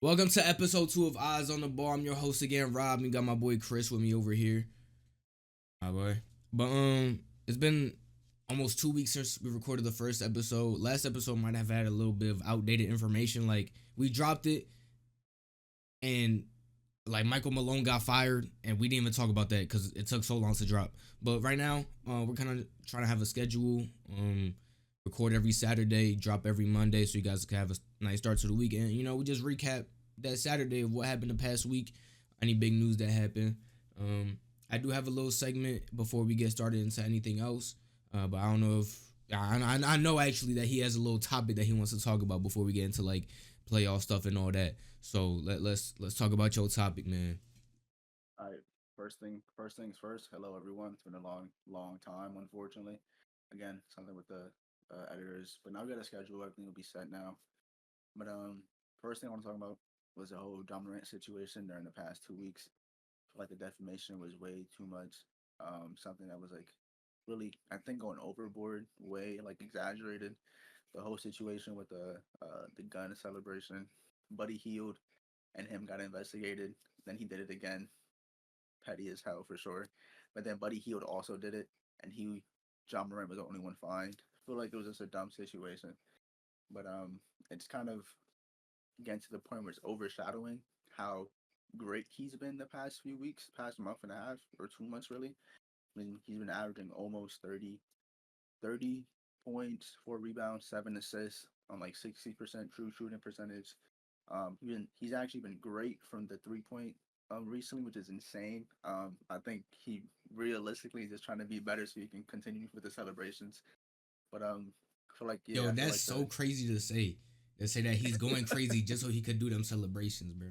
Welcome to episode 2 of Eyes on the Ball. I'm your host again, Rob. You got my boy Chris with me over here. Hi, boy. But it's been almost 2 weeks since we recorded the first episode. Last episode might have had a little bit of outdated information. Like we dropped it, and like Michael Malone got fired, and we didn't even talk about that because it took so long to drop. But right now, we're kind of trying to have a schedule. Record every Saturday, drop every Monday, so you guys can have a nice start to the weekend. We just recap that Saturday of what happened the past week, any big news that happened. I do have a little segment before we get started into anything else, but I don't know if I know actually that he has a little topic that he wants to talk about before we get into like playoff stuff and all that. So let's talk about your topic, man. All right. First things first. Hello, everyone. It's been a long time, unfortunately. Again, something with the editors, but now we got a schedule. Everything will be set now. But first thing I want to talk about was the whole Ja Morant situation during the past 2 weeks. I feel like the defamation was way too much. Something that was like really, I think, going overboard, way like exaggerated. The whole situation with the gun celebration. Buddy healed, and him got investigated. Then he did it again, petty as hell for sure. But then Buddy Heald also did it, and Ja Morant was the only one fined. I feel like it was just a dumb situation, but it's kind of getting to the point where it's overshadowing how great he's been the past few weeks, past month and a half or 2 months really. I mean, he's been averaging almost 30 points, 4 rebounds, 7 assists on like 60% true shooting percentage. He's actually been great from the 3 point recently, which is insane. I think he realistically is just trying to be better so he can continue with the celebrations. But Yo, I feel that's like so the crazy to say. They say that he's going crazy just so he could do them celebrations, bro.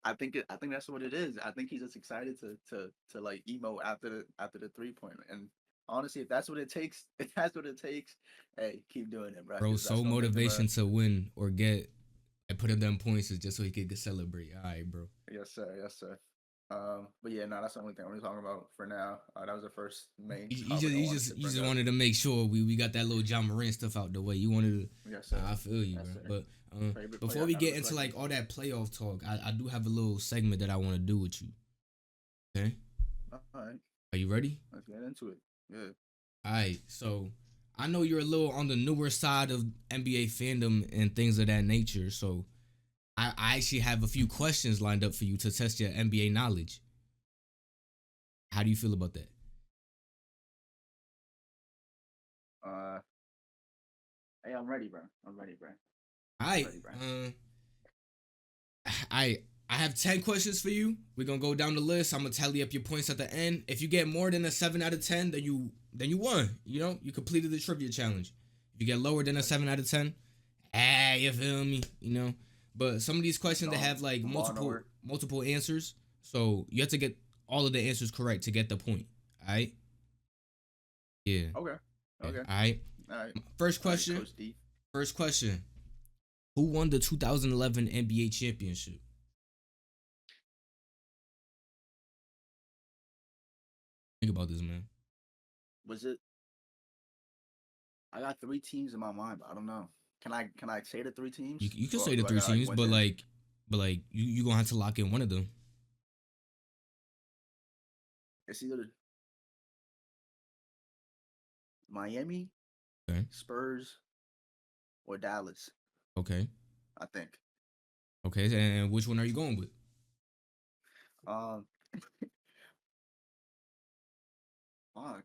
I think that's what it is. I think he's just excited to like emo after the 3 point. And honestly, if that's what it takes, if that's what it takes, hey, keep doing it, bro. Bro, Because that's so gonna make him a motivation to win or get and put in them points is just so he could celebrate. All right, bro. yes sir, yes sir. But yeah, no, that's the only thing I'm talking about for now. That was the first main You topic just I you wanted just to you bring just up. wanted to make sure we got that little John Morant stuff out the way. You wanted to. Yes, sir. I feel you, Yes, bro. sir. But Favorite before player we ever get into collected. like all that playoff talk, I do have a little segment that I want to do with you. Okay, All right, are you ready? let's get into it. Yeah. All right, so I know you're a little on the newer side of NBA fandom and things of that nature. So I actually have a few questions lined up for you to test your NBA knowledge. How do you feel about that? Uh, hey, I'm ready, bro. I'm ready, bro. All I'm right. ready, bro. I have 10 questions for you. We're gonna go down the list. I'm gonna tally up your points at the end. If you get more than a 7 out of 10, then you won. You completed the trivia challenge. If you get lower than a Okay. 7 out of 10, you feel me? But some of these questions they have like I'm going multiple over. multiple answers, so you have to get all of the answers correct to get the point. All right? Yeah. Okay. Yeah. Okay. All right. All right. First All right, question. Coach D. First question. Who won the 2011 NBA championship? Think about this, man. Was it? I got three teams in my mind, but I don't know. Can I say the three You teams, you can or say the do I three gotta like teams, win but the? like you gonna have to lock in one of them. It's either Miami, Okay. Spurs, or Dallas. Okay. I think. Okay. And which one are you going with? Um, fuck.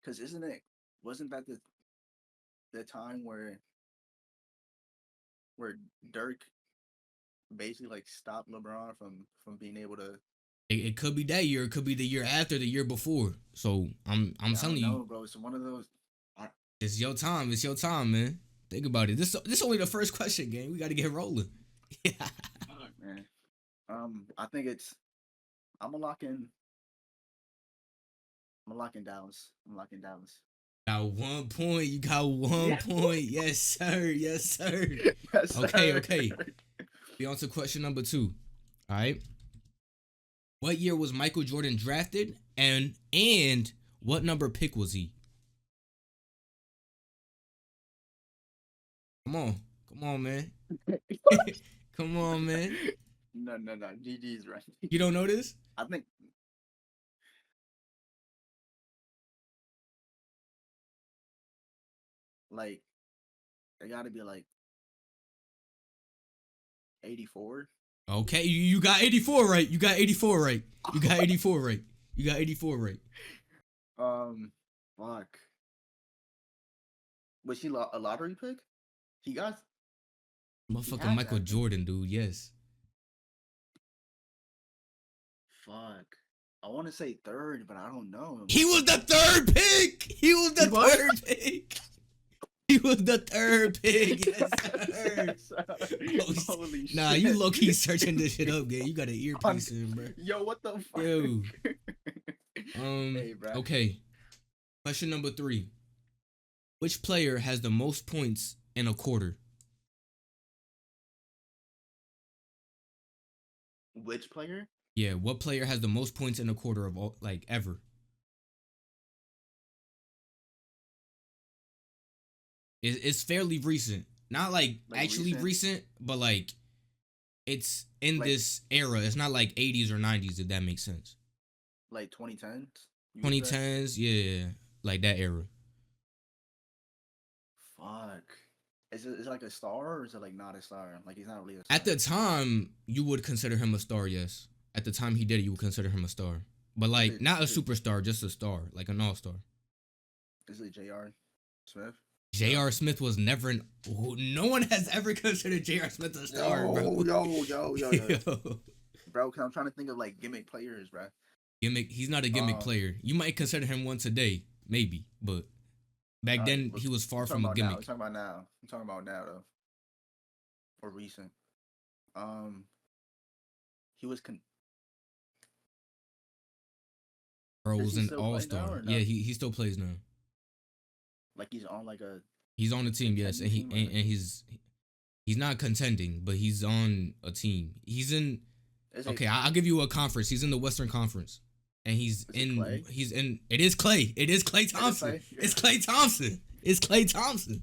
Because isn't it? Wasn't that the time where Dirk basically like stopped LeBron from being able to. It could be that year. It could be the year after, the year before. So I'm Yeah, I telling don't you, know, bro. It's one of those. I, it's your time. It's your time, man. Think about it. This only the first question, gang. We got to get rolling. Yeah. fuck, man. I think it's. I'm gonna lock in. I'm gonna lock in Dallas. I'm locking Dallas. Got 1 point. You got one Yeah. point. Yes, sir. Yes, sir. Yes, Okay. sir. Okay. Be on to question number two. All right. What year was Michael Jordan drafted, and what number pick was he? Come on, come on, man. Come on, man. No. GG's right. You don't know this? I think like it got to be like 84. Okay, you got 84 right. You got 84 right. You got 84 right. You got 84 right. Fuck. Was she a lottery pick? He got. Motherfucking Michael Jordan, dude. Yes. Fuck. I want to say third, but I don't know. He was the third pick. He was the third pick. He was the third pick. Yes, sir. Holy shit. Nah, you low key searching this shit up, gang. You got an earpiece in, bro. Yo, what the fuck? Yo. Hey, bro. Okay. Question number 3. Which player has the most points in a quarter? Which player? Yeah, what player has the most points in a quarter of all, like, ever? It's fairly recent. Not like actually recent, but like it's in this era. It's not like 80s or 90s, if that makes sense. Like 2010s? 2010s, yeah. Like that era. Fuck. Is it like a star or is it like not a star? Like he's not really a star. At the time, you would consider him a star, yes. At the time he did it, you would consider him a star. But like not a superstar, just a star, like an all-star. Is it J.R. Smith? J.R. Smith was never no one has ever considered J.R. Smith a star, bro. Yo. Bro, cause I'm trying to think of like gimmick players, bro. He's not a gimmick player. You might consider him one today, maybe, but back then he was far from a gimmick. I'm talking about now though. Or recent. He was Bro was an all-star. Yeah, he still plays now. Like he's on like a. He's on a team, yes, and he's not contending, but he's on a team. He's in. Okay, I'll give you a conference. He's in the Western Conference, and he's in. He's in. It is Klay. It is Klay Thompson. It's Klay Thompson. It's Klay Thompson.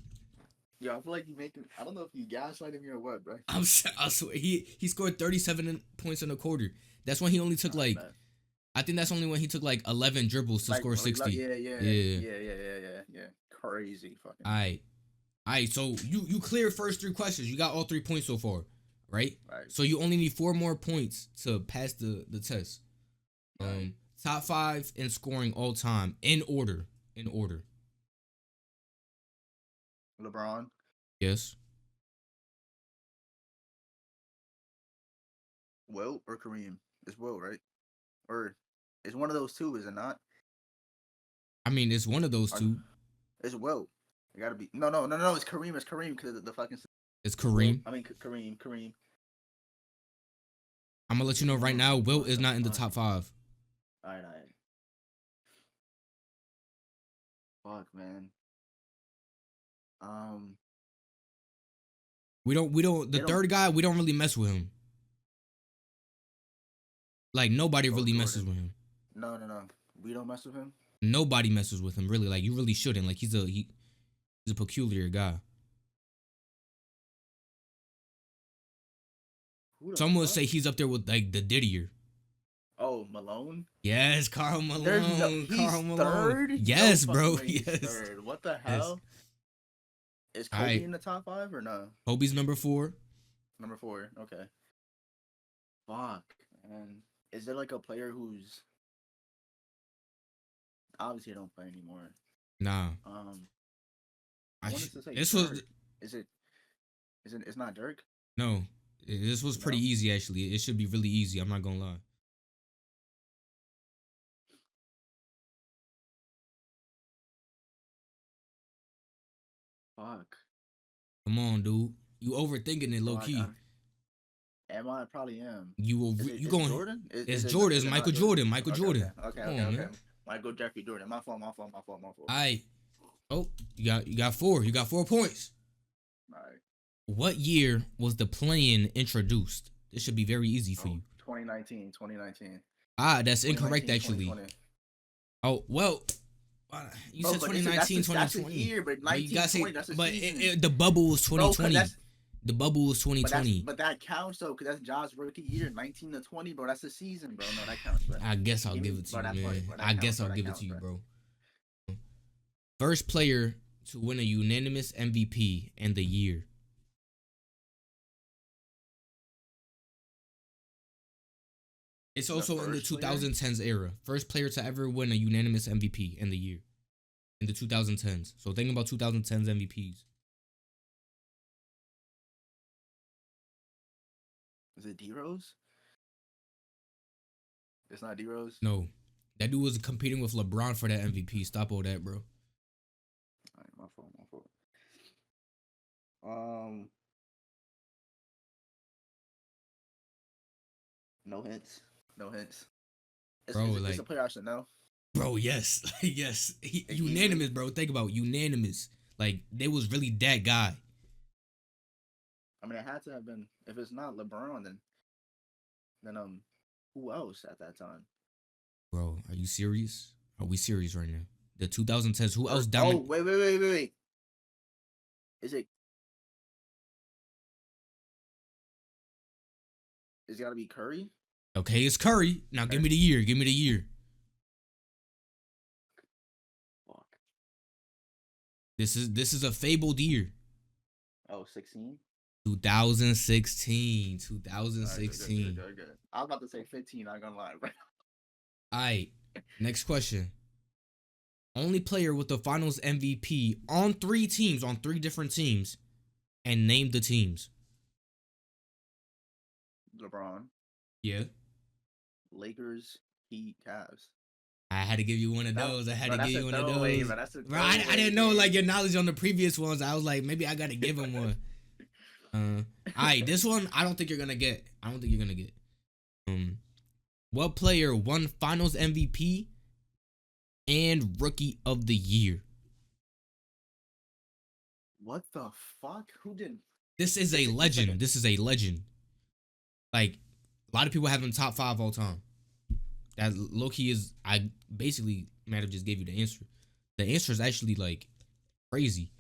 Yo, I feel like you making. I don't know if you gaslighting me or what, bro. I swear he scored 37 points in a quarter. That's when he only took like. Bad. I think that's only when he took like 11 dribbles to score 60. Yeah. Crazy fucking. All right. So you cleared first 3 questions. You got all 3 points so far, right? Right. So you only need 4 more points to pass the test. Right. Top 5 in scoring all time in order. LeBron. Yes. Wilt or Kareem? It's Wilt, right? Or it's one of those two, is it not? I mean, it's one of those two. It's Wilt. It gotta be. No. It's Kareem. It's Kareem because the fucking. It's Kareem. I mean Kareem. I'm gonna let you know right now. Wilt is not in the top 5. All right. Fuck, man. We don't. The third guy, we don't really mess with him. Like nobody really messes with him. No. We don't mess with him. Nobody messes with him, really. Like you really shouldn't. Like he's a peculiar guy. Some would say he's up there with like the Didier. Oh, Malone? Yes, Karl Malone. Karl Malone. Third? Yes, bro. Yes. Third. What the hell? Yes. Is Kobe in the top 5 or no? Kobe's number 4. Number 4. Okay. Fuck, man. Is there like a player who's obviously don't play anymore? Nah. This was. Is it? It's not Dirk. No. This was pretty easy actually. It should be really easy. I'm not gonna lie. Fuck. Come on, dude. You overthinking it, low key. Am I? Probably am. You going? Jordan? It's Jordan. It's Michael Jordan. Michael Jordan. Okay. Michael Jeffrey Jordan. My fault. All right. Oh, you got 4. You got 4 points. All right. What year was the play-in introduced? This should be very easy for you. 2019. Ah, that's incorrect actually. Oh well. You said 2019, 2020. That's a year, but 1920, that's a season. The bubble was 2020. The bubble was But that's 2020. but that counts though, because that's Ja's rookie year, 19 to 20, bro. That's the season, bro. No, that counts, bro. I guess I'll Give give me, it to bro. you, That's funny, man. bro. I That counts, guess bro. I'll That give it to counts, you, bro. bro. First player to win a unanimous MVP in the year. It's The also in the first player 2010s era. First player to ever win a unanimous MVP in the year. In the 2010s. So think about 2010s MVPs. is it D Rose? It's not D Rose. No. That dude was competing with LeBron for that MVP. Stop all that, bro. All right, my fault, my fault. Um, no hints, no hints. Bro, It's like, a player I should know. bro, yes. Yes. Like, Unanimous, easily. bro. Think about it. Unanimous. Like, they was really that guy. I mean, it had to have been. If it's not LeBron, then who else at that time? Bro, are you serious? Are we serious right now? The 2010s, who else Oh, dominated? wait. Is it? Is it gotta be Curry? Okay, it's Curry. Now give me the year. Give me the year. Fuck. This is a fabled year. Oh, 16? 2016. All right, good, good, good, 2016. good, good. I was about to say 15. Not gonna lie, bro. All right. Next question. Only player with the finals MVP on 3 teams, on 3 different teams, and name the teams. LeBron, Yeah. Lakers, Heat, Cavs. I had to give you one of That, those. I had bro, to give that's a you one of throwaway, those. bro. That's a Bro, throwaway. I didn't know Man. like your knowledge on the previous ones. I was like, maybe I gotta give him one. All right, this one I don't think you're gonna get. I don't think you're gonna get. What player won Finals MVP and Rookie of the Year? What the fuck? Who did? This is a It's like legend. This is a legend. Like a lot of people have him top 5 all time. That low key is. I basically might have just gave you the answer. The answer is actually like crazy.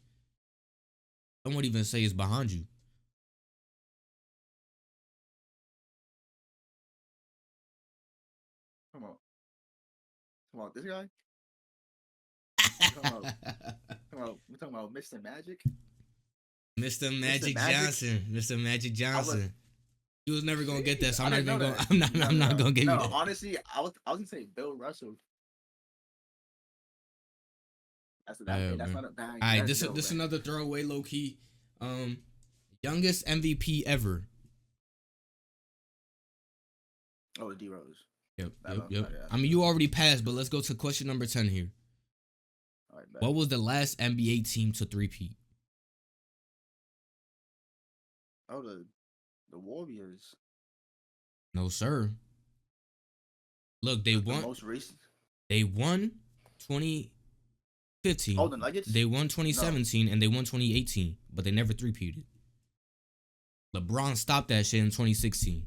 I won't even say it's behind you. come on, this guy. We're talking about Mr. Magic. Mr. Mr. Magic Magic. Johnson. Mr. Magic I was. Johnson. You was never gonna get that, so I I'm not didn't know even gonna. that. I'm not. No, I'm no, not no. gonna give you No, that. honestly, I was gonna say Bill Russell. That's hey, that's Man. not a bad All right, guess, this man. another throwaway, low key. Youngest MVP ever. Oh, D Rose. Yep. Yeah, I mean, you already passed, but let's go to question number 10 here. All right, What was the last NBA team to three-peat? Oh, the Warriors. No, sir. Look, they won. The most recent. They won 2015. Oh, the Nuggets. They won 2017 and they won 2018, but they never three-peated. LeBron stopped that shit in 2016.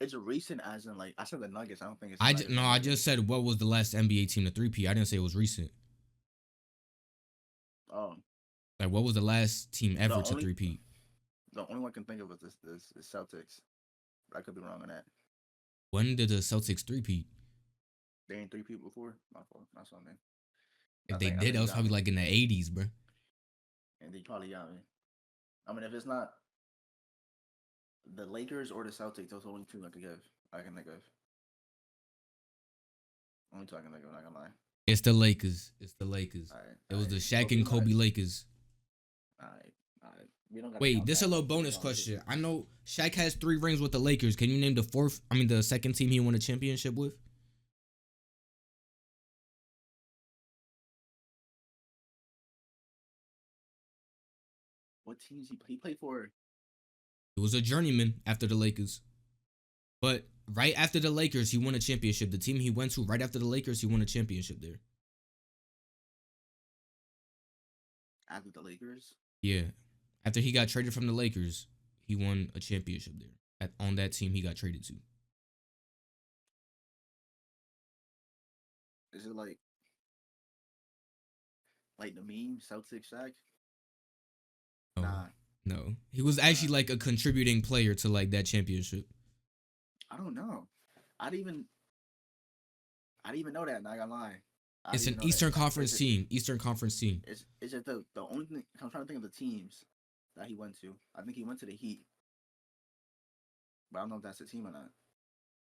It's a recent, as in like I said the Nuggets. I don't think it's. I just said what was the last NBA team to three-peat. I didn't say it was recent. Oh. Like what was the last team ever to three-peat? The only one I can think of is Celtics. But I could be wrong on that. When did the Celtics three-peat? They ain't three-peat before. My fault. Not something. If they did, that was probably like in the 80s, bro. And they probably got me. I mean, if it's not the Lakers or the Celtics, those are the only two I can think of. Only two I can think of, not gonna lie. It's the Lakers. All right, it was the Shaq and Kobe Lakers. All right. We don't Wait, this is a little bonus question. I know Shaq has 3 rings with the Lakers. Can you name the second team he won a championship with? What teams he played for? It was a journeyman after the Lakers. But right after the Lakers, he won a championship. The team he went to right after the Lakers, he won a championship there. After the Lakers? Yeah. After he got traded from the Lakers, he won a championship there. On that team he got traded to. Is it like the meme Celtics Shaq? No. Nah. No, he was actually like a contributing player to like that championship. I don't know. I didn't even I didn't even know that. Not gonna lie, I It's didn't an even know that. Eastern That's Conference crazy. team. Eastern Conference team. Is it the only thing I'm trying to think of the teams that he went to? I think he went to the Heat, but I don't know if that's a team or not.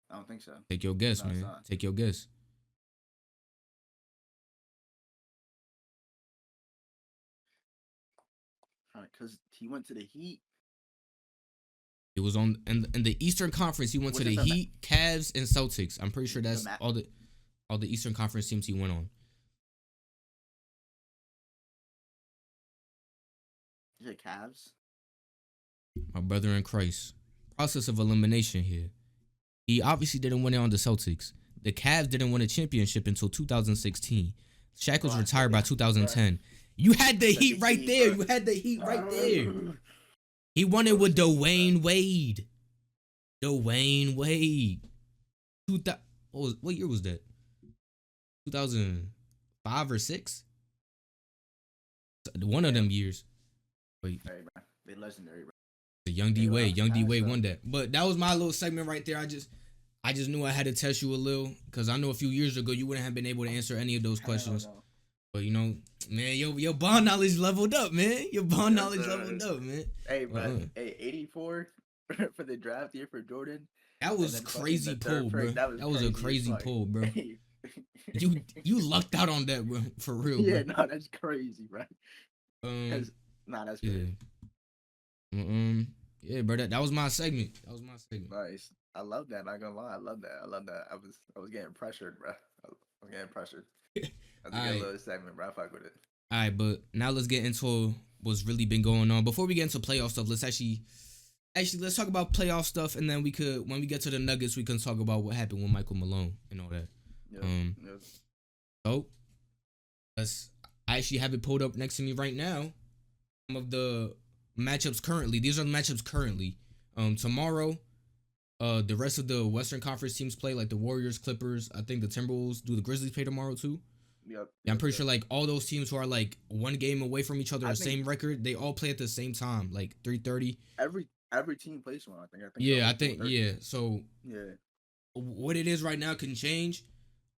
I don't think so. Take your guess, No, it's man. not. Take your guess. All right, because he went to the Heat. It was on in the Eastern Conference. He went to Was the it Heat, Cavs, and Celtics. I'm pretty sure the that's all the Eastern Conference teams he went on. Is it Cavs? My brother in Christ. Process of elimination here. He obviously didn't win it on the Celtics. The Cavs didn't win a championship until 2016. Shaq was Bro, I retired said by it. Bro, 2010. You had the I said Heat the right Heat, there. bro. You had the Heat right there. He won it Bro, with it's the Heat, bro. Dwayne Wade. Dwayne Wade. What year was that? 2005 or 6? One of Yeah. them years. Wait, Hey, bro. They legendary, bro. the Young They D were Wade. Young D Wade so. won that. But that was my little segment right there. I just knew I had to test you a little because I know a few years ago you wouldn't have been able to answer any of those questions. No. But you know, man, your ball knowledge leveled up, man. Your ball Yes, knowledge sir. leveled up, man. Hey, bro. Hey, 84 for the draft year for Jordan. That And was then fucking crazy the third pull, bro. pick. That was a crazy as fuck. pull, bro. Hey. You lucked out on that, bro. For real, bro. Yeah, no, that's crazy, bro. Um, Nah, that's yeah. crazy. Yeah, bro. That was my segment. That was my segment. Nice. I love that. Not gonna lie, I love that. I love that. I was getting pressured, bro. I was getting pressured. That's a good Alright. little segment, bro. I fuck with it. All right, but now let's get into what's really been going on. Before we get into playoff stuff, let's let's talk about playoff stuff, and then when we get to the Nuggets, we can talk about what happened with Michael Malone and all that. Yep. Yep. So I actually have it pulled up next to me right now. Some of the matchups currently. These are the matchups currently. Tomorrow, the rest of the Western Conference teams play, like the Warriors, Clippers. I think the Timberwolves. Do the Grizzlies play tomorrow too? Yep. Yeah, I'm pretty sure like all those teams who are like one game away from each other, the same record, they all play at the same time, like 3:30. Every team plays one. I think. Yeah, I think yeah. So yeah, what it is right now can change,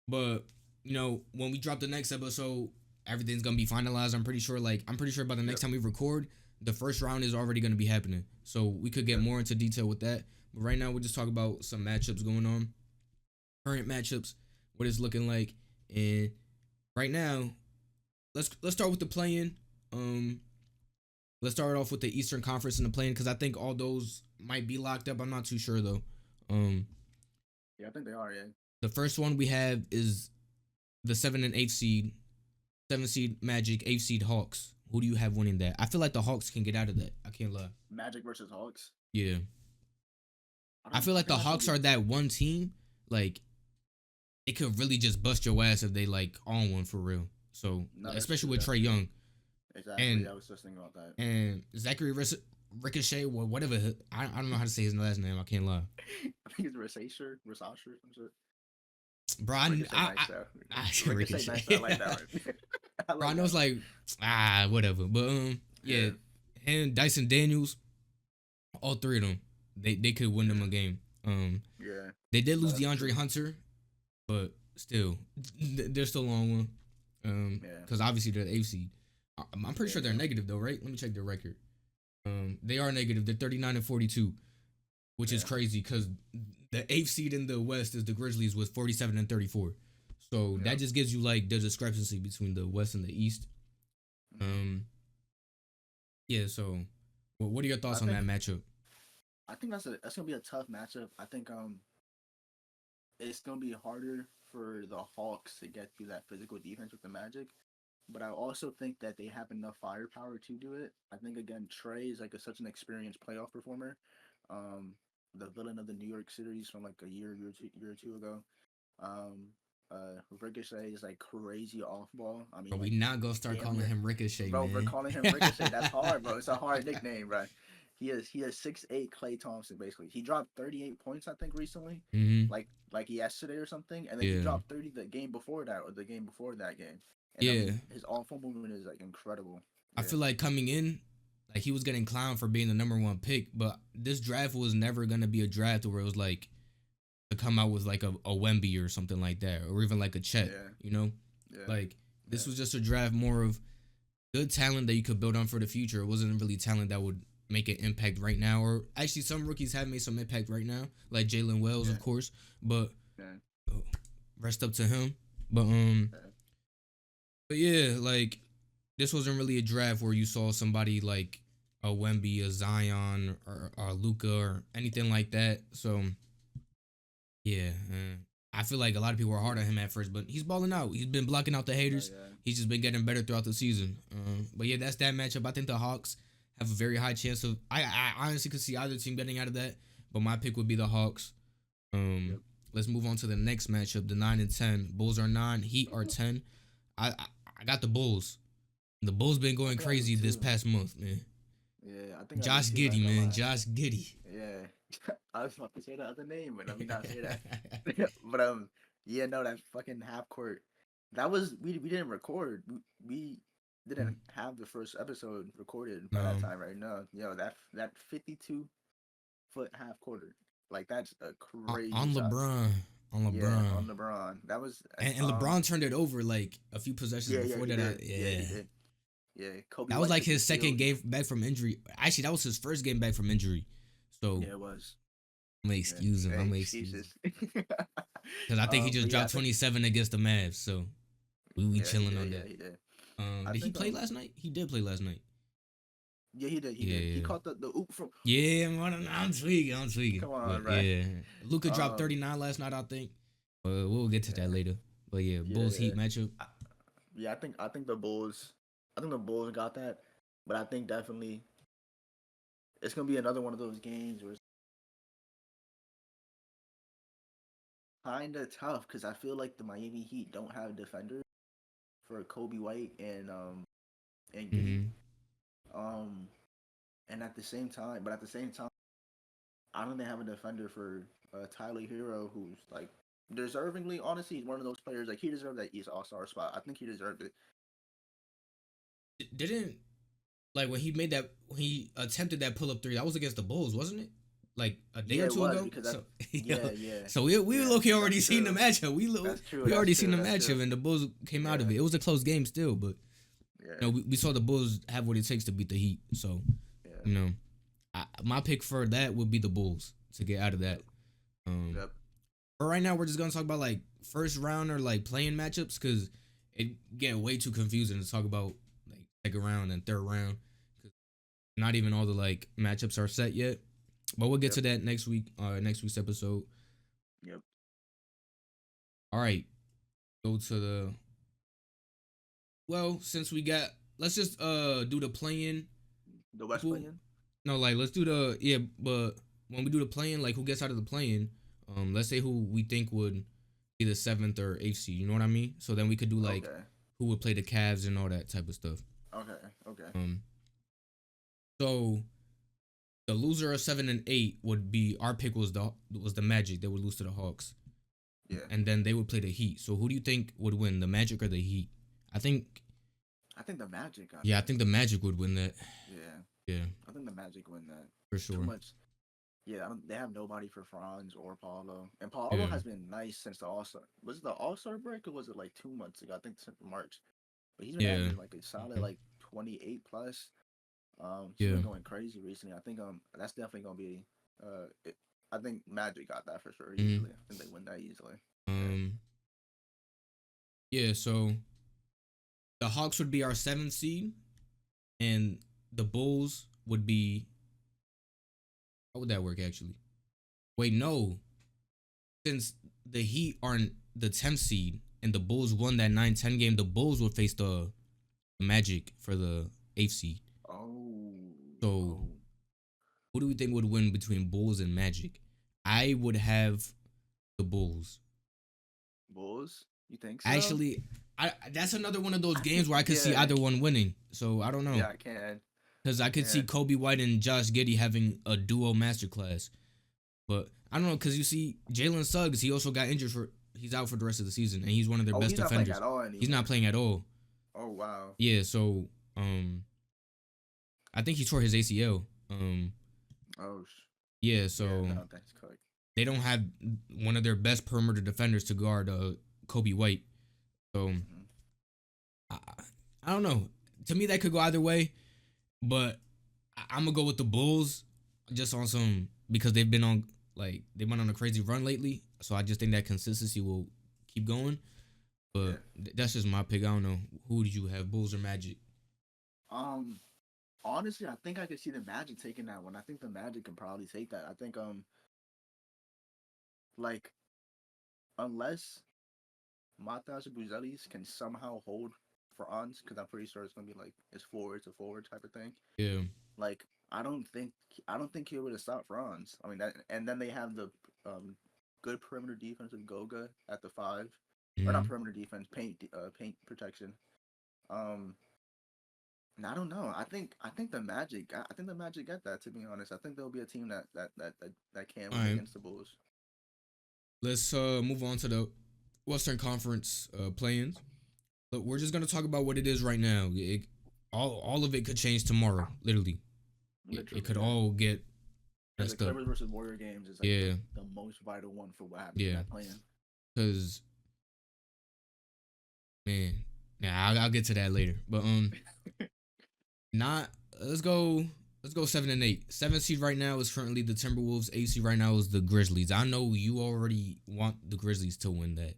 but you know when we drop the next episode, everything's gonna be finalized. I'm pretty sure by the next time we record, the first round is already gonna be happening. So we could get more into detail with that. But right now we'll just talk about some matchups going on, current matchups, what it's looking like, and right now, let's start with the play-in. Let's start off with the Eastern Conference and the play-in because I think all those might be locked up. I'm not too sure though. Yeah, I think they are. Yeah. The first one we have is the 7 and 8 seed, 7 seed Magic, 8 seed Hawks. Who do you have winning that? I feel like the Hawks can get out of that. I can't lie. Magic versus Hawks. Yeah. I feel like the Hawks are that one team. Like, it could really just bust your ass if they like on one for real. So especially with Trae Young. Exactly. And I was just thinking about that. And Zachary Ricochet, whatever. I don't know how to say his last name. I can't lie. I think it's Ricochet. Bro, Ricochet. Nice. I like that one. Bro, I know it's like whatever. But yeah, and Dyson Daniels, all three of them, they could win them a game. Yeah. They did lose DeAndre Hunter, but still, they're still on one. Because obviously they're the 8th seed. I'm pretty sure they're negative though, right? Let me check their record. They are negative. They're 39 and 42, which is crazy because the 8th seed in the West is the Grizzlies with 47 and 34. So that just gives you like the discrepancy between the West and the East. Yeah. So, what are your thoughts on that matchup? I think that's gonna be a tough matchup. I think it's gonna be harder for the Hawks to get through that physical defense with the Magic. But I also think that they have enough firepower to do it. I think again, Trae is like such an experienced playoff performer. The villain of the New York series from like a year or two ago. Ricochet is like crazy off ball. I mean, bro, we not gonna start calling him Ricochet, bro. Man. We're calling him Ricochet. That's hard, bro. It's a hard nickname, bro. He is 6'8" Klay Thompson, basically. He dropped 38 points, I think, recently, like yesterday or something, and then he dropped 30 the game before that, or the game before that game. And I mean, his off-ball movement is like incredible. I feel like coming in, like he was getting clowned for being the number one pick, but this draft was never gonna be a draft where it was like to come out with like a Wemby or something like that, or even like a Chet, Yeah. you know? Yeah. Like this Yeah. was just a draft more of good talent that you could build on for the future. It wasn't really talent that would make an impact right now, or actually some rookies have made some impact right now, like Jalen Wells, Yeah. of course, but Yeah. rest up to him. But Yeah. but yeah, like this wasn't really a draft where you saw somebody like a Wemby, a Zion, or Luca, or anything like that. So yeah, I feel like a lot of people were hard on him at first, but he's balling out. He's been blocking out the No, haters. yeah. He's just been getting better throughout the season. But yeah, that's that matchup. I think the Hawks have a very high chance of. I honestly could see either team getting out of that, but my pick would be the Hawks. Yep. Let's move on to the next matchup. The 9 and 10. Bulls are 9. Heat are 10. I got the Bulls. The Bulls been going Okay, crazy me this too. past month, man. Yeah, I think I Josh do too. I Giddey, ain't gonna man. lie. Josh Giddey. Yeah, I was about to say the other name, but let me not say that. But yeah, no, that fucking half court. That was we didn't record. We didn't have the first episode recorded by that No. time, right? No, that 52-foot half quarter, like that's a crazy On shot. LeBron. On Yeah, LeBron. on LeBron. That was And LeBron turned it over like a few possessions yeah, before he that. did. Yeah, Yeah. he did. Yeah, Kobe That was White like took the his second steal. game back from injury. Actually, that was his first game back from injury. So Yeah, it was. I'm gonna Yeah. excuse him. Hey, I'm gonna excuse him. excuses. Because I think he just But yeah, I dropped think 27 against the Mavs. So we yeah, he chilling on did. Yeah, that. he did. I Did he think play last night? He did play last night. yeah, he did. He did. He Yeah. caught the oop from. Yeah, man, I'm tweaking. I'm tweaking. Come on, But right? yeah. Luca dropped Um, 39 last night, I think. We'll get to that yeah, later. But yeah, yeah, Bulls yeah. Heat matchup. I, yeah, I think the Bulls. I think the Bulls got that, but I think definitely it's gonna be another one of those games where it's kind of tough because I feel like the Miami Heat don't have defenders for Kobe White and Giddy. hmm Um, and at the same time, I don't think they have a defender for Tyler Hero, who's like deservingly, honestly, he's one of those players like he deserved that East All Star spot. I think he deserved it. Didn't like when he attempted that pull up three. That was against the Bulls, wasn't it? Like a day Yeah, or it two was ago. because So yeah, so we yeah. low-key already That's seen the true. matchup. That's true. We That's already true. seen the That's matchup, true. and the Bulls came out of Yeah, it. It was a close game still, but yeah, we saw the Bulls have what it takes to beat the Heat. So yeah. you know, my pick for that would be the Bulls to get out of that. Yep. But right now we're just gonna talk about like first round or like playing matchups because it get way too confusing to talk about like second round and third round because not even all the like matchups are set yet. But we'll get Yep. to that next week. Next week's episode. Yep. All right, go to the. Well, since we got, let's just do the playing. The West Who? playing. No, like let's do the but when we do the playing, like who gets out of the playing, let's say who we think would be the seventh or eighth seed. You know what I mean? So then we could do like Okay. who would play the Cavs and all that type of stuff. Okay. Okay. So the loser of 7 and 8 would be our pick was the Magic. They would lose to the Hawks, Yeah. and then they would play the Heat. So who do you think would win, the Magic or the Heat? I think the Magic got. I that. think the Magic would win that. Yeah. Yeah, I think the Magic win that. for Too sure. much. Yeah, they have nobody for Franz or Paulo, and Paulo Yeah. has been nice since the All Star. Was it the All Star break or was it like 2 months ago? I think since March, but he's been Yeah. averaging like a solid Mhm. like 28 plus. He's Yeah. been going crazy recently. I think that's definitely gonna be I think Magic got that for sure Mhm. easily. I think they win that easily. Yeah. So the Hawks would be our 7th seed, and the Bulls would be. How would that work actually? Wait, no. Since the Heat are the 10th seed and the Bulls won that 9-10 game, the Bulls would face the Magic for the 8th seed. Oh. So who do we think would win between Bulls and Magic? I would have the Bulls. Bulls? You think so? Actually, that's another one of those games where I could see Yeah. either one winning. So I don't know. Yeah, I can. Because I could see Kobe White and Josh Giddey having a duo masterclass. But I don't know, because you see Jalen Suggs, he also got injured he's out for the rest of the season, and he's one of their best he's not defenders. playing at all anymore. He's not playing at all. Oh wow. Yeah, so I think he tore his ACL. Oh, Yeah, yeah, so no, that's correct. they don't have one of their best perimeter defenders to guard Kobe White. So Hmm. I, I don't know. To me, that could go either way, but I'm gonna go with the Bulls just on some because they've been on a crazy run lately. So I just think that consistency will keep going. But Yeah. that's just my pick. I don't know. Who did you have, Bulls or Magic? Um, honestly, I think I could see the Magic taking that one. I think the Magic can probably take that. I think like unless Matas Buzelis can somehow hold Franz, because I'm pretty sure it's gonna be like it's forward to forward type of thing. Yeah. Like I don't think he'll be able to stop Franz. I mean that, and then they have the good perimeter defense with Goga at the five, or not Mm-hmm. perimeter defense, paint protection. Um, and I don't know. I think the Magic. I think the Magic get that. To be honest, I think there'll be a team that can All win right. against the Bulls. Let's move on to the Western Conference play-ins. Look, we're just gonna talk about what it is right now. All of it could change tomorrow. Literally, it Literally, could yeah. all get Because the messed up. Clippers versus Warrior games is like Yeah, the most vital one for what happens in yeah. that plan. Cause man, yeah, I'll get to that later. But not. Let's go. Let's go 7 and 8. 7 seed right now is currently the Timberwolves. 8 seed right now is the Grizzlies. I know you already want the Grizzlies to win that.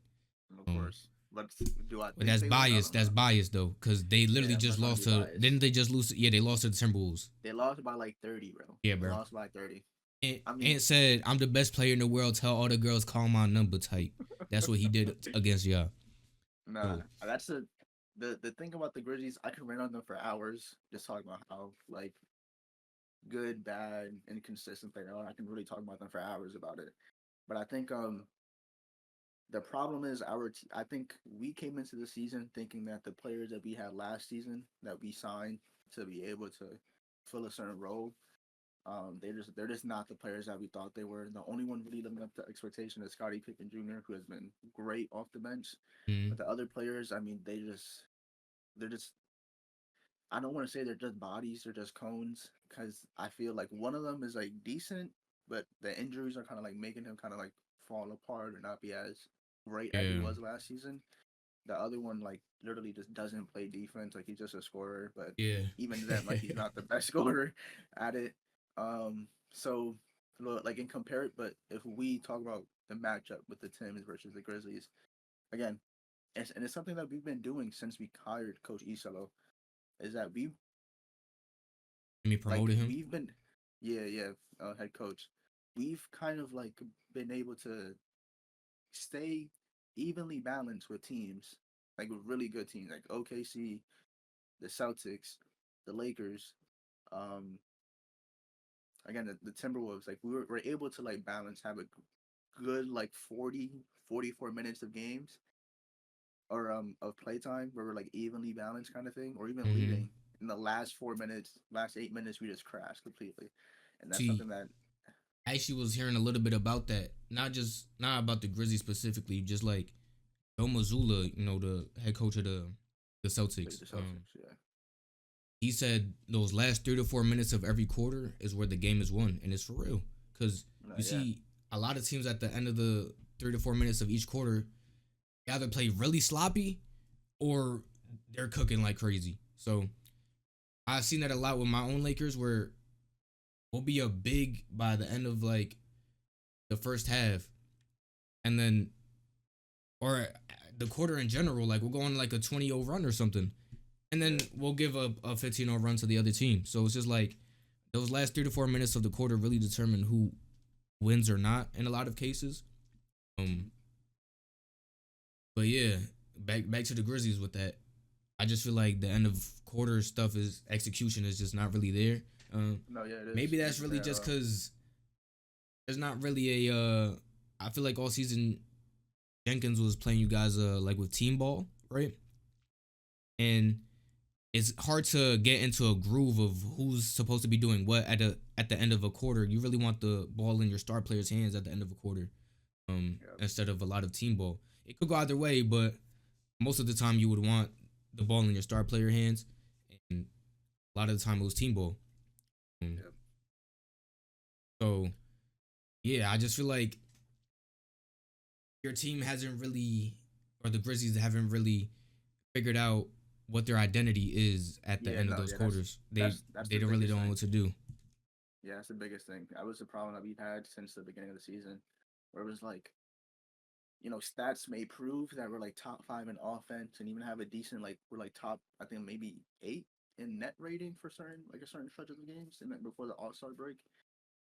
Of Um, course. But do I but think that's they win? I biased. don't That's know. biased though, because they literally Yeah, I'm just not trying to lost be to. biased. Didn't they just lose? Yeah, they lost to the Timberwolves. They lost by like 30, bro. Yeah, They bro. lost by 30. Ant, I mean, Ant said, "I'm the best player in the world. Tell all the girls call my number type." That's what he did against y'all. nah, So that's the thing about the Grizzlies. I can rant on them for hours, just talking about how like good, bad, inconsistent they are. I can really talk about them for hours about it. But I think the problem is I think we came into the season thinking that the players that we had last season that we signed to be able to fill a certain role, they're just not the players that we thought they were. The only one really living up to expectation is Scottie Pippen Jr., who has been great off the bench. mm, But the other players, I mean, they're just I don't want to say they're just bodies, they're just cones, because I feel like one of them is like decent, but the injuries are kind of like making him kind of like fall apart or not be as great as he yeah, was last season. The other one like literally just doesn't play defense, like he's just a scorer, but yeah, even then, like he's not the best scorer at it. So like in compare it, but if we talk about the matchup with the Timbs versus the Grizzlies, again, and it's something that we've been doing since we hired Coach Isalo, is that me promoted him. we've been, yeah, head coach, we've kind of like been able to stay evenly balanced with teams, like with really good teams like OKC, the Celtics, the Lakers, um, again the Timberwolves. Like we're able to like balance, have a good like 40 44 minutes of games or of playtime where we're like evenly balanced kind of thing, or even Mm-hmm. leading in the last 4 minutes, last 8 minutes, we just crash completely, and that's See, something that I actually was hearing a little bit about that. Not about the Grizzlies specifically, just like Joe Mazzulla, the head coach of the like Celtics. the Celtics, yeah. He said those last 3 to 4 minutes of every quarter is where the game is won, and it's for real. Because No, you yeah, see a lot of teams at the end of the 3 to 4 minutes of each quarter either play really sloppy or they're cooking like crazy. So I've seen that a lot with my own Lakers, where we'll be up big by the end of like the first half, and then or the quarter in general, like we'll go on like a 20-0 run or something, and then yeah. we'll give a 15-0 run to the other team. So it's just like those last 3 to 4 minutes of the quarter really determine who wins or not in a lot of cases. Um, Mhm. but yeah, back to the Grizzlies with that. I just feel like the end of quarter stuff is execution is just not really there. No, yeah, it is. Maybe It that's isn't really there at just all. because there's not really a. I feel like all season Jenkins was playing you guys like with team ball, right? And it's hard to get into a groove of who's supposed to be doing what at the end of a quarter. You really want the ball in your star players' hands at the end of a quarter, Yeah, instead of a lot of team ball. It could go either way, but most of the time you would want the ball in your star player hands, and a lot of the time it was team ball. Um, Yep. so yeah, I just feel like your team hasn't really, or the Grizzlies haven't really figured out what their identity is at the Yeah, end of no, those yeah, quarters. that's They the don't really biggest know thing. what to do. Yeah, that's the biggest thing. That was the problem that we've had since the beginning of the season, where it was like, stats may prove that we're like top five in offense and even have a decent like we're like top, I think maybe eight in net rating for a certain stretch of the games and before the All Star break.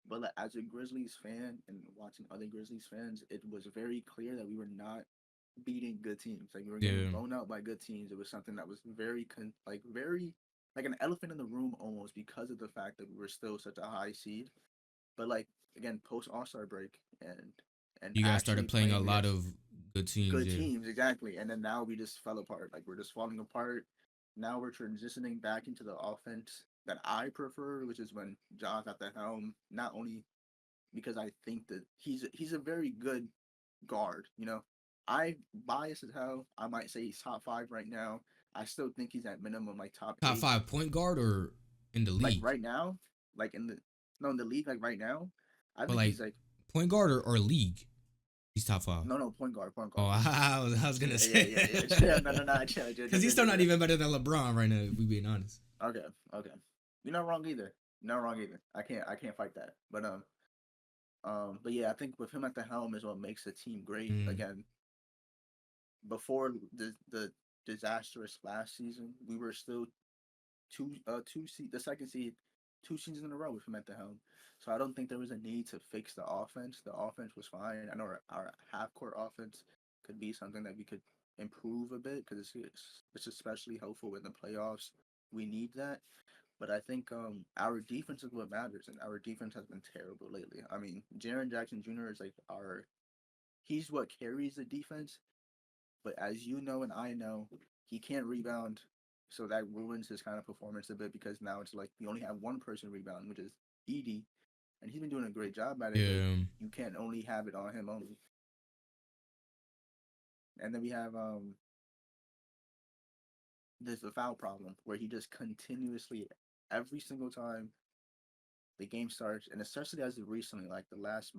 But like, as a Grizzlies fan and watching other Grizzlies fans, it was very clear that we were not beating good teams. Like we were getting Yeah, blown out by good teams. It was something that was very like an elephant in the room almost because of the fact that we were still such a high seed. But like again, post All Star break and you guys actually started playing a playing lot against of good teams. good Yeah, teams, exactly. And then now we just fell apart. Like we're just falling apart. Now we're transitioning back into the offense that I prefer, which is when Ja's at the helm. Not only because I think that he's a very good guard. I bias as hell. I might say he's top five right now. I still think he's at minimum like top top eight. five point guard or in the Like league, right now, like in the league, like right now, I but think like he's like point guard or league, he's top five. no point guard, point Oh, guard. I was gonna Yeah, yeah, say yeah, yeah. Chill. No, no, no. Chill, chill, because chill, he's chill, still chill, not chill. even better than LeBron right now. If we being honest. Okay, okay. You're not wrong either. You're not wrong either. I can't fight that. But yeah, I think with him at the helm is what makes the team great. Mm. Again, before the disastrous last season, we were still two seed the second seed 2 seasons in a row with him at the helm. So I don't think there was a need to fix the offense. The offense was fine. I know our half court offense could be something that we could improve a bit because it's especially helpful in the playoffs. We need that. But I think our defense is what matters, and our defense has been terrible lately. I mean, Jaren Jackson Jr. is like he's what carries the defense, but as you know and I know, he can't rebound. So that ruins his kind of performance a bit because now it's like we only have one person rebounding, which is Edie, and he's been doing a great job at it, but Yeah, you can't only have it on him only. And then we have there's the foul problem where he just continuously every single time the game starts, and especially as of recently, like the last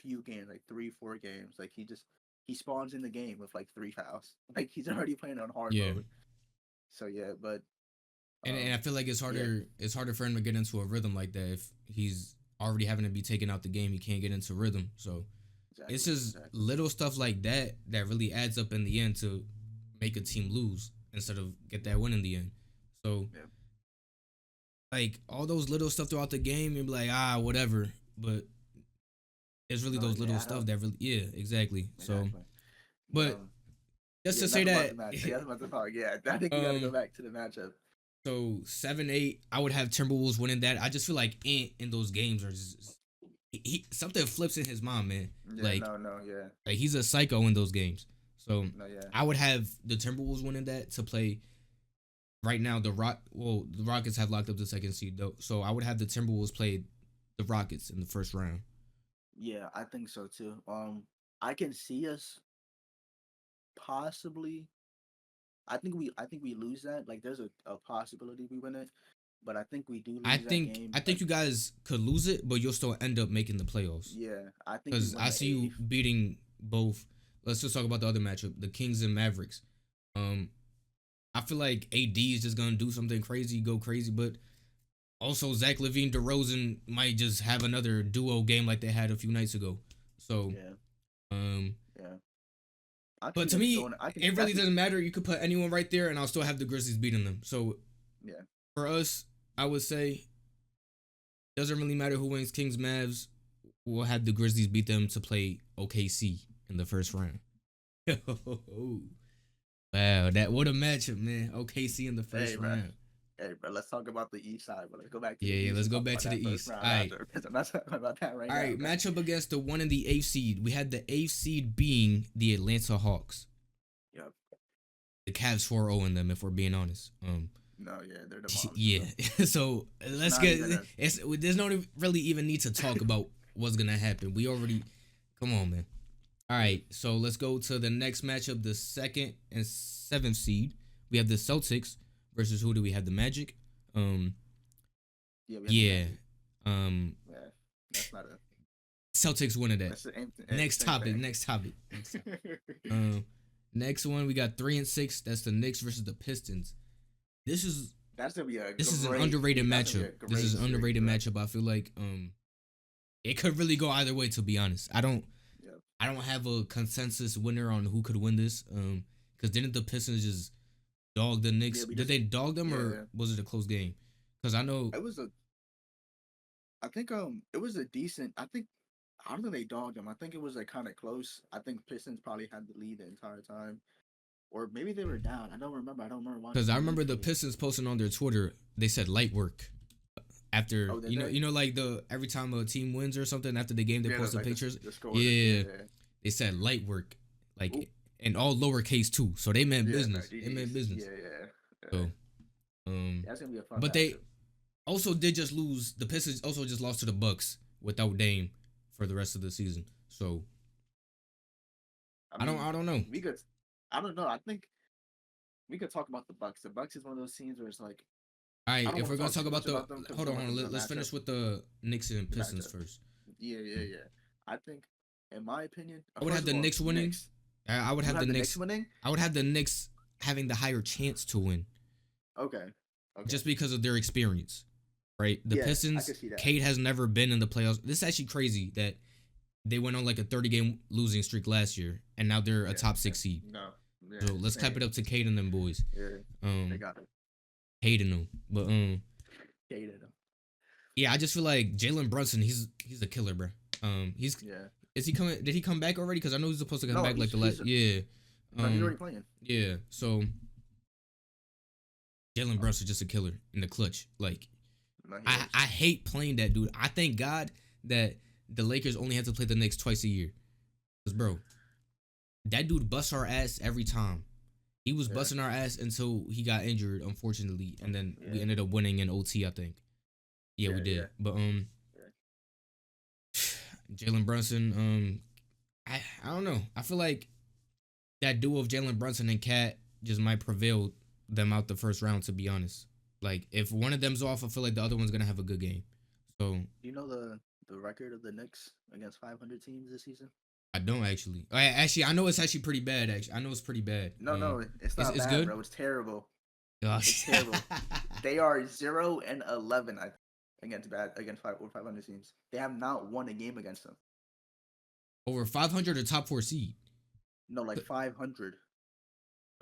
few games, like 3, 4 games, like he spawns in the game with like 3 fouls. Like he's already playing on hard yeah. mode. So yeah, but And I feel like yeah, it's harder for him to get into a rhythm like that if he's already having to be taken out the game. He can't get into rhythm. So it's exactly, just exactly. little stuff like that that really adds up in the end to make a team lose instead of get that win in the end. So Yeah, like all those little stuff throughout the game, you're like whatever, but it's really no, those they little add stuff up. that really exactly. So Exactly. But but just yeah, to say enough about that the match. Yeah, enough about the talk. Yeah, I think we got to go um back to the matchup. so 7-8, I would have Timberwolves winning that. I just feel like in those games are just something flips in his mind, man. Yeah, Like no, no, yeah, he's a psycho in those games. So no, yeah, I would have the Timberwolves winning that to play right now. The Rockets have locked up the second seed though, so I would have the Timberwolves play the Rockets in the first round. yeah. I think so too. I can see us possibly. I think we lose that. Like, there's a possibility we win it, but I think we do lose that game. I think you guys could lose it, but you'll still end up making the playoffs Yeah, I think we because win I the see you eighth. beating both. Let's just talk about the other matchup, the Kings and Mavericks. Um, I feel like AD is just gonna do something crazy, go crazy, but also Zach LaVine, DeRozan might just have another duo game like they had a few nights ago. So, Yeah, um, yeah. I can but see to them me, going. I can. it really That's doesn't matter. You could put anyone right there, and I'll still have the Grizzlies beating them. So yeah, for us, I would say doesn't really matter who wins Kings Mavs. We'll have the Grizzlies beat them to play OKC in the first round. Wow, that what a matchup, man. OKC in the hey, first bro. round. Hey, bro. Let's talk about the East side. But let's go back to the Yeah, East let's and go talk back about to the that first East. All round right. after. Because I'm not talking about that right All now. right, Okay. matchup against the 1 and the 8th seed. We had the 8th seed being the Atlanta Hawks. Yep. The Cavs 4-0 in them, if we're being honest. No, yeah, they're the moms. Yeah. So It's let's not get. even a. There's no really even need to talk about what's gonna happen. We already. Come on, man. All Yeah. right, so let's go to the next matchup. The 2nd and 7th seed. We have the Celtics versus who do we have? The Magic. Um, Yeah, we had the Yeah. Magic. Um, Yeah, that's not a. Celtics winning that. That's the Next same topic. thing. Next topic. Next topic. Next one we got 3-6. That's the Knicks versus the Pistons. This is That's gonna be a this is an great. underrated That's gonna matchup. be a This great is an series, underrated bro. matchup. I feel like it could really go either way. To be honest, I don't Yeah. I don't have a consensus winner on who could win this. Because didn't the Pistons just dog the Yeah, Knicks? we Did just they dog them or yeah. was it a close game? Because I know It was a. I think it was a decent. I don't think they dogged them. I think it was like kind of close. I think Pistons probably had the lead the entire time, or maybe they were down. I don't remember. I don't remember because watching I the game remember the fully. Pistons posting on their Twitter. They said light work after Oh, did they? like the every time a team wins or something after the game they Yeah, post the like pictures. the score. Yeah, Yeah. they said light work, Oop. like and all lowercase too. So they meant Yeah, no, business. They meant GG's. business. Yeah. So That's gonna be a fun but they matchup. also did just lose. The Pistons also just lost to the Bucks without Dame for the rest of the season. So I mean, I don't know. we could. I don't know. I think we could talk about the Bucks. The Bucks is one of those teams where it's like All I right, don't if want we're to gonna talk talk too about much the about them because we hold don't on, want them to let's match up. finish with the Knicks and The Pistons matchup. first. Yeah. I think, in my opinion, I would first have of the all, Knicks winning. Knicks. I would You have have the the Knicks Knicks. winning. I would have the Knicks having the higher chance to win Okay. Okay. just because of their experience, right? The Yeah, I Pistons, could see that. Cade has never been in the playoffs. This is actually crazy that they went on like a 30 game losing streak last year and now they're a Yeah. top 6 seed. No. Yeah. So let's clap it Same. up to Cade and them boys. Yeah. They Um, got it. hating them, but Hated them. yeah, I just feel like Jalen Brunson, he's a killer, bro. He's Yeah. is he coming? Did he come back already? Because I know he's supposed to come No, back like the last. Yeah. no, he's already playing. Yeah. So Jalen Brunson's just a killer in the clutch. Like No, I hate playing that dude. I thank God that the Lakers only have to play the Knicks twice a year. Cause bro, that dude busts our ass every time. He was busting our ass until he got injured, unfortunately, and then we ended up winning in OT. I think. Yeah, we did. Yeah. But Jalen Brunson, I don't know. I feel like that duo of Jalen Brunson and Cat just might prevail them out the first round. To be honest, like if one of them's off, I feel like the other one's gonna have a good game. So Do you know the record of the Knicks against 500 teams this season? I don't actually. I know it's actually pretty bad. Actually, I know it's pretty bad. No, it's not bad, good? bro. It's terrible. Gosh. It's terrible. They are 0-11 against 500 teams. They have not won a game against them. Over 500 or top 4 seed. No, like 500.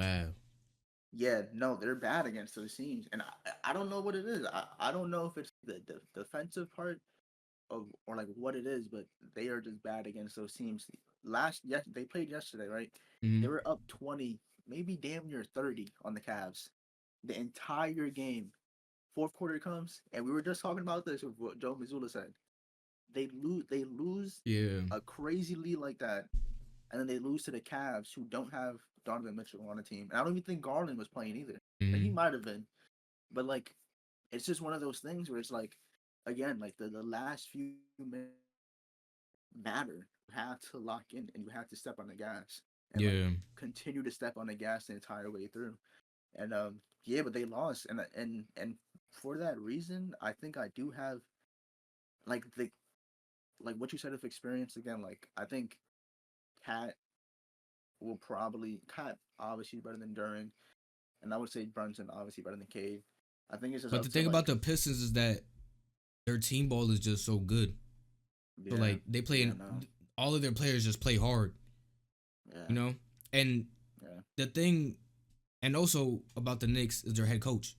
Wow. Yeah, no, they're bad against those teams, and I don't know what it is. I don't know if it's the defensive part of or like what it is, but they are just bad against those teams. They played yesterday, right? Mm-hmm. They were up 20, maybe damn near 30 on the Cavs the entire game. Fourth quarter comes, and we were just talking about this with what Joe Mazzulla said. They lose a crazy lead like that, and then they lose to the Cavs, who don't have Donovan Mitchell on the team. And I don't even think Garland was playing either. Mm-hmm. He might have been, but like, it's just one of those things where it's like, again, like the last few minutes matter. You have to lock in, and you have to step on the gas, and like, continue to step on the gas the entire way through. And but they lost, and for that reason, I think I do have like what you said of experience again. Like I think Cat obviously better than Duran, and I would say Brunson obviously better than Cade. I think it's just. But the thing about the Pistons is that their team ball is just so good. So like they play all of their players just play hard. Yeah. You know? And the thing and also about the Knicks is their head coach.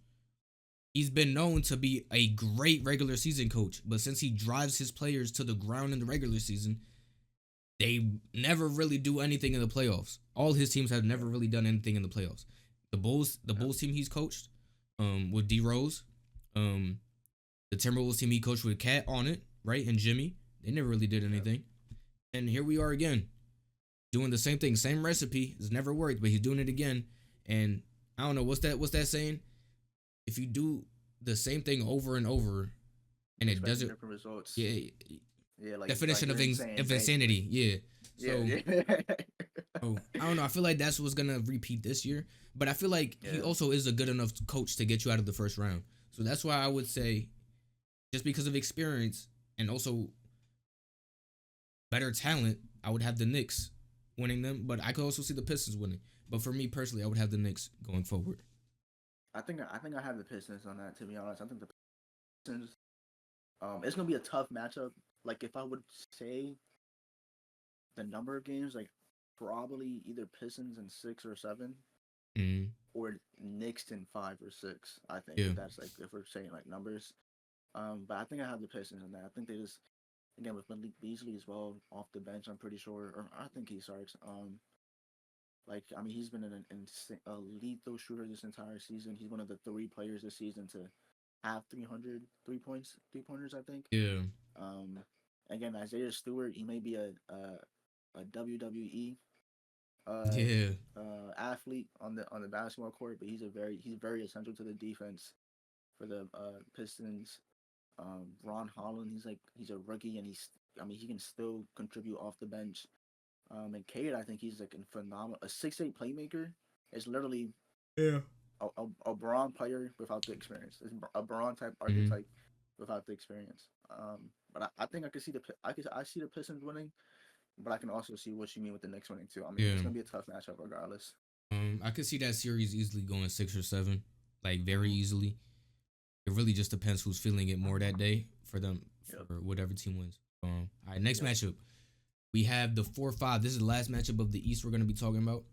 He's been known to be a great regular season coach, but since he drives his players to the ground in the regular season, they never really do anything in the playoffs. All his teams have never really done anything in the playoffs. The Bulls team he's coached, with D Rose, the Timberwolves team he coached with Cat on it, right? And Jimmy. They never really did anything. And here we are again, doing the same thing, same recipe. It's never worked, but he's doing it again. And I don't know, what's that saying? If you do the same thing over and over, and it doesn't, different results. Yeah, like definition of insanity. Yeah. So, I don't know. I feel like that's what's gonna repeat this year. But I feel like he also is a good enough coach to get you out of the first round. So that's why I would say just because of experience and also better talent, I would have the Knicks winning them, but I could also see the Pistons winning. But for me personally, I would have the Knicks going forward. I think I have the Pistons on that. To be honest, I think the Pistons. It's gonna be a tough matchup. Like if I would say the number of games, like probably either Pistons in 6 or 7, Mm, or Knicks in 5 or 6. I think yeah, if that's like if we're saying like numbers. But I think I have the Pistons in that. I think they just again with Malik Beasley as well off the bench. I'm pretty sure, or I think he starts. Like I mean, he's been a lethal shooter this entire season. He's one of the 3 players this season to have 300 3 points, 3 pointers. I think. yeah, Um, again, Isaiah Stewart, he may be a WWE uh, yeah, athlete on the basketball court, but he's very essential to the defense for the Pistons. Ron Holland, he's a rookie, and I mean he can still contribute off the bench. And Cade, I think he's like a phenomenal, a 6'8" playmaker. It's literally yeah. a Braun player without the experience. It's a Braun type Mm, archetype without the experience. But I think I could see I see the Pistons winning, but I can also see what you mean with the Knicks winning too. I mean, yeah. it's gonna be a tough matchup regardless. I could see that series easily going 6 or 7, like very Mm-hmm. easily. It really just depends who's feeling it more that day for them Yep. for whatever team wins. All right, next Yep. matchup. We have the 4-5. This is the last matchup of the East we're gonna be talking about.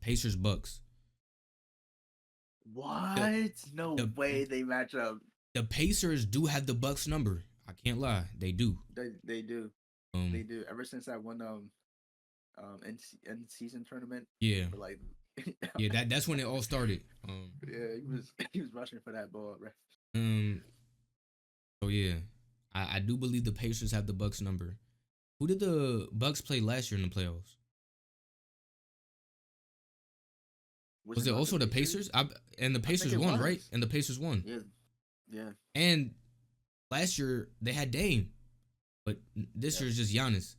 Pacers Bucks. The What? No the way they match up. the Pacers do have the Bucks number. I can't lie, they do. They do. They Um, do. Ever since that one in season tournament, yeah, for like yeah. That's when it all started. yeah, he was rushing for that ball, right? Um. So yeah, I do believe the Pacers have the Bucks number. Who did the Bucks play last year in the playoffs? Was Was it it not the also the Pacers? Pacers? And the I think Pacers it won, right? was. And the Pacers won. Yeah, yeah, And last year they had Dame, but this yeah, year it's just Giannis.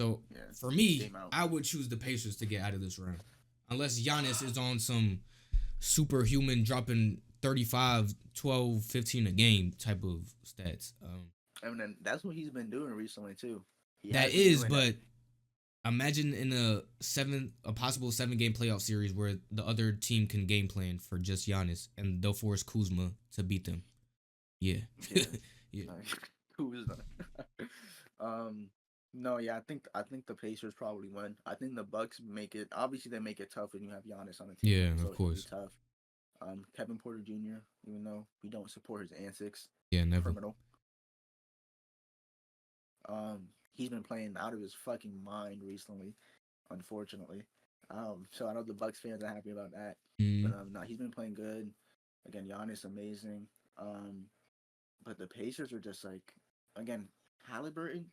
So yeah. for me, Game out. I would choose the Pacers to get out of this round, unless Giannis is on some superhuman dropping 35, 12, 15 a game type of stats. And then that's what he's been doing recently too. He That has been is, doing that. but imagine in a possible 7 game playoff series where the other team can game plan for just Giannis and they'll force Kuzma to beat them. Yeah, Yeah. yeah, Who is that? um, no, yeah, I think the Pacers probably win. I think the Bucks make it. Obviously, they make it tough when you have Giannis on the team, yeah. so Of it's gonna be course, tough. Kevin Porter Jr., even though we don't support his antics, yeah, never. criminal. He's been playing out of his fucking mind recently, unfortunately. So I know the Bucks fans are happy about that, but Mm, no, he's been playing good. Again, Giannis amazing. Um, but the Pacers are just like, again, Halliburton.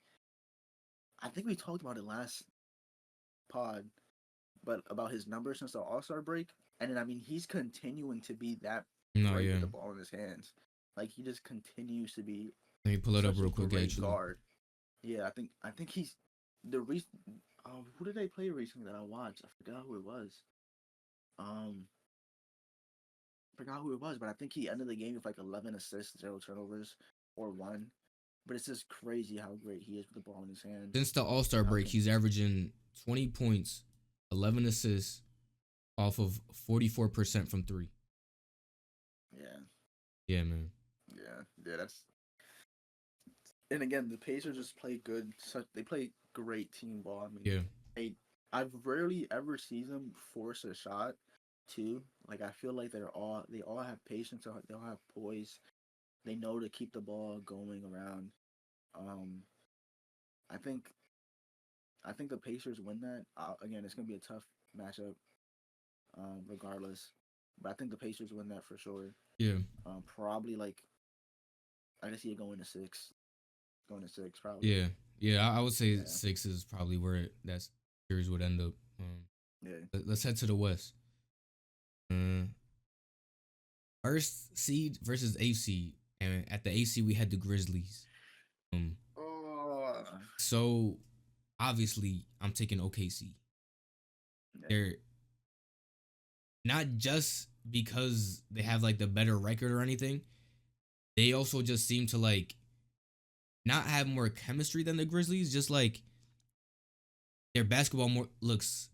I think we talked about it last pod, but about his numbers since the All Star break, and then I mean he's continuing to be that no, great yeah. with the ball in his hands. Like he just continues to be Let me pull it up such a real quick. great Actually, guard. Yeah, I think he's the reason. Who did they play recently that I watched? I forgot who it was. Um, forgot who it was, but I think he ended the game with like 11 assists, 0 turnovers, or one. But it's just crazy how great he is with the ball in his hands, since the All Star and how break, can he's averaging 20 points, 11 assists off of 44% from three. yeah, Yeah, man. yeah. That's and again the Pacers just play good. They play great team ball. I mean, Yeah, they I've rarely ever seen them force a shot. Too like I feel like they all have patience. They all have poise. They know to keep the ball going around. Um, I think the Pacers win that. Again, it's gonna be a tough matchup, regardless. But I think the Pacers win that for sure. yeah, Probably like I can see it going to 6, probably. yeah, yeah. I would say Yeah, 6 is probably where that series would end up. yeah. Let's head to the West. Uh, First seed versus 8th seed, and at the 8th seed we had the Grizzlies. Um, Oh, so obviously I'm taking OKC. yeah, They're not just because they have like the better record or anything. they also just seem to like not have more chemistry than the Grizzlies. Just like their basketball more looks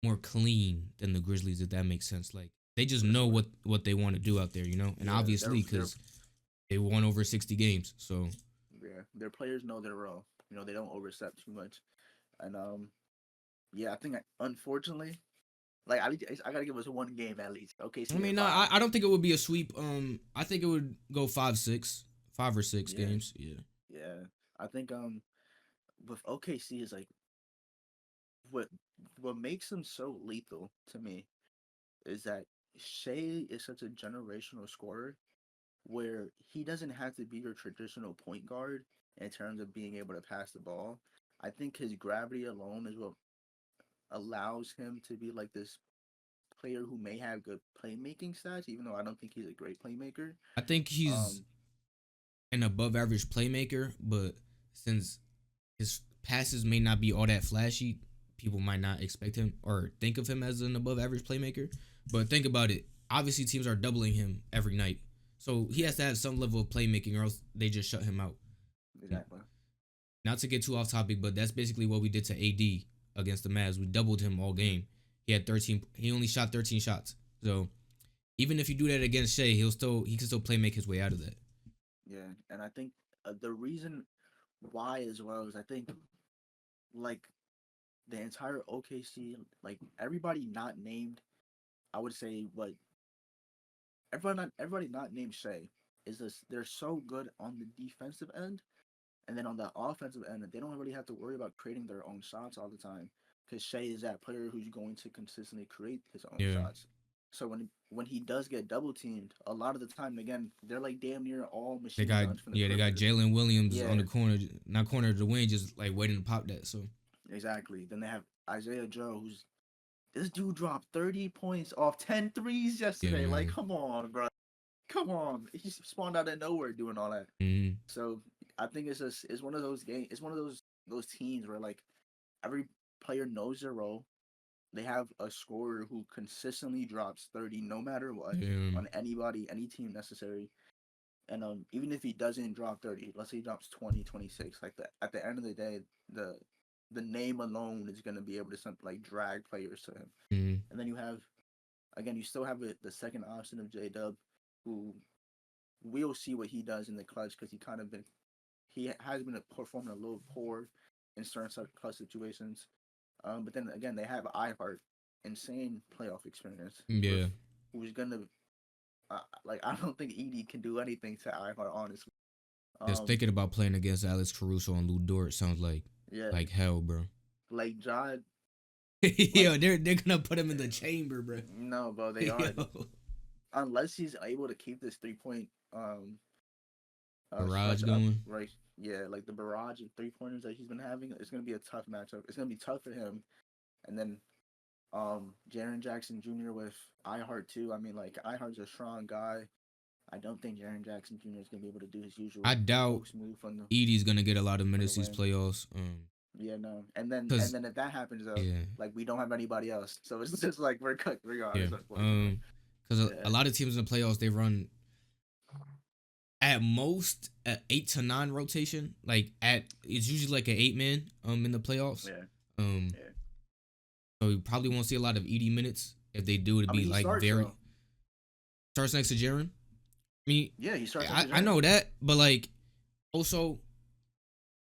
more clean than the Grizzlies, if that makes sense. Like they just for know sure. what they want to do out there, you know. And Yeah, obviously, they're because they won over 60 games, so yeah, their players know their role. You know, they don't overstep too much. And yeah, I think unfortunately, like I gotta give us one game at least. Okay, I see mean, at no, five. I don't think it would be a sweep. I think it would go 5-6, 5 or 6 Yeah, games. Yeah, yeah. I think with OKC is like what what makes them so lethal to me is that Shea is such a generational scorer where he doesn't have to be your traditional point guard in terms of being able to pass the ball. I think his gravity alone is what allows him to be like this player who may have good playmaking stats, even though I don't think he's a great playmaker. I think he's Um, an above average playmaker, but since his passes may not be all that flashy, people might not expect him or think of him as an above average playmaker. But think about it. Obviously, teams are doubling him every night. So he yeah, has to have some level of playmaking or else they just shut him out. exactly. Not to get too off topic, but that's basically what we did to AD against the Mavs. We doubled him all game. He had 13. He only shot 13 shots. So even if you do that against Shea, he can still play make his way out of that. Yeah, and I think the reason why as well is I think like the entire OKC, like everybody not named, I would say what everybody not named Shea is this. They're so good on the defensive end, and then on the offensive end, they don't really have to worry about creating their own shots all the time because Shea is that player who's going to consistently create his own Yeah. shots. So when he does get double teamed, a lot of the time, again, they're like damn near all machine guns from the They got perimeter. Jalen Williams on Yeah, the corner, not corner of the wing, just like waiting to pop that. So exactly. Then they have Isaiah Joe, who's this dude dropped 30 points off 10 threes yeah, yesterday. Like, man. come on, bro. Come on. He spawned out of nowhere doing all that. Mm-hmm. So I think it's one of those games. It's one of those teams where like every player knows their role. They have a scorer who consistently drops 30 no matter what Yeah. on anybody, any team necessary. And even if he doesn't drop 30, let's say he drops 20, 26, like that at the end of the day, the the name alone is going to be able to like drag players to him. Mm-hmm. And then you have again, you still have the second option of J Dub, who we'll see what he does in the clutch because he has been performing a little poor in certain clutch situations. But then again, they have iHeart, insane playoff experience with Yeah. who's gonna like I don't think Edie can do anything to iHeart honestly. Just Um, thinking about playing against Alex Caruso and Lou Dort sounds yeah, like hell, bro. like Jod, like Yo, they're gonna put him in the chamber, bro. no, bro, they are Yo, unless he's able to keep this 3 point barrage stretch up going. right. Yeah, like the barrage of 3 pointers that he's been having, it's gonna be a tough matchup. It's gonna be tough for him. And then Jaren Jackson Jr. with iHeart too. I mean, like iHeart's a strong guy. I don't think Jaren Jackson Jr. is gonna be able to do his I usual doubt post move from Edie's gonna get a lot of the minutes these wing. playoffs. Yeah, no. And Cause then if that happens though, yeah, like we don't have anybody else. So it's just like we're cooked yeah. regardless, unfortunately. Cause a Yeah. lot of teams in the playoffs they run at most a 8 to 9 rotation. Like it's usually like an 8 man in the playoffs. Yeah. Um, Yeah. so you probably won't see a lot of Edie minutes. If they do, it'd I mean be he like starts very though. starts next to Jaren. I mean, Yeah, he starts next to I Jaren. know that, but like also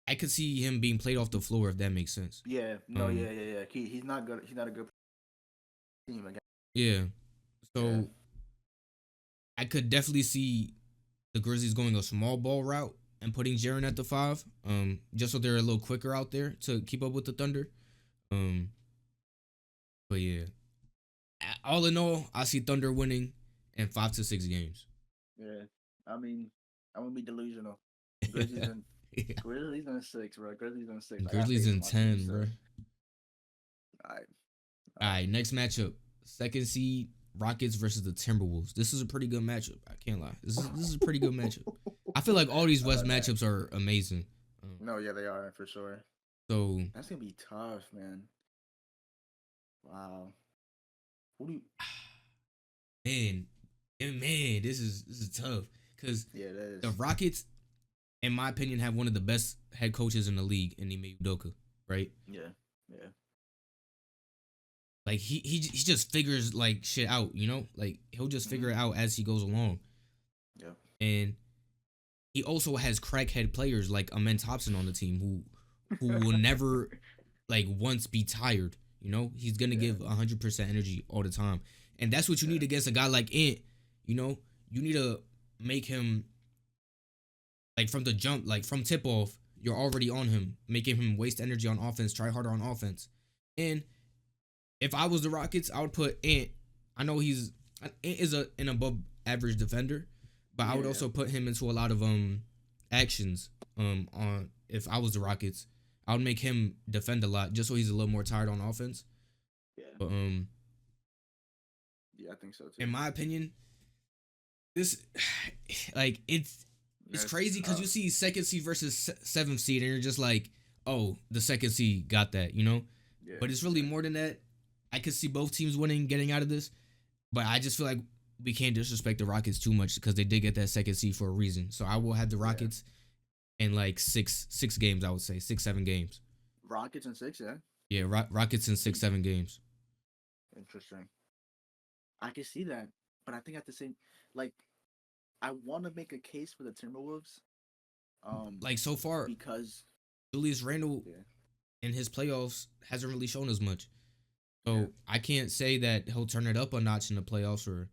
I could see him being played off the floor if that makes sense. Yeah, no, Um, yeah. He's not good. He's not a good team again. yeah. Yeah. So I could definitely see the Grizzlies going a small ball route and putting Jaren at the 5. Just so they're a little quicker out there to keep up with the Thunder. Um, but yeah, all in all, I see Thunder winning in 5 to 6 games. Yeah. I mean, I'm gonna be delusional. Grizzlies and Yeah. Grizzlies in six, bro. Grizzlies in six. I got Grizzlies faith in in my team 10, bro. still. All right. All All right. right, next matchup. Second seed Rockets versus the Timberwolves. This is a pretty good matchup. I can't lie. This is a pretty good matchup. I feel like all these West Man. matchups are amazing. No, yeah, they are for sure. So That's gonna be tough, man. Wow. Who do you? man, man, this is tough. because Yeah, it the is. Rockets, in my opinion, have one of the best head coaches in the league in Ime Udoka, right? Yeah, yeah, Like he just figures like shit out, you know? Like he'll just hmm figure it out as he goes along. yeah, And he also has crackhead players like Amen Thompson on the team who will never like once be tired. You know, he's gonna yeah, give 100% energy all the time, and that's what you yeah, need against a guy like Ant. You know, you need to make him like from the jump, like from tip off. You're already on him, making him waste energy on offense, try harder on offense. And if I was the Rockets, I would put Ant. I know Ant is an above average defender, but I yeah, would yeah, also put him into a lot of actions on if I was the Rockets. I would make him defend a lot just so he's a little more tired on offense. yeah. But Yeah, I think so in too. my opinion, this like it's That's crazy because you tough. see second seed versus seventh seed and you're just like, oh, the second seed got that, you know. Yeah, But it's really yeah, more than that. I could see both teams winning, getting out of this. But I just feel like we can't disrespect the Rockets too much because they did get that second seed for a reason. So I will have the yeah. Rockets in like six games. I would say 6 7 games. Rockets and six, yeah. Yeah, Rockets in 6 7 games. Interesting. I can see that, but I think at the same, like, I want to make a case for the Timberwolves, um, Like so far, because Julius Randle yeah, in his playoffs hasn't really shown as much. yeah, So I can't say that he'll turn it up a notch in the playoffs or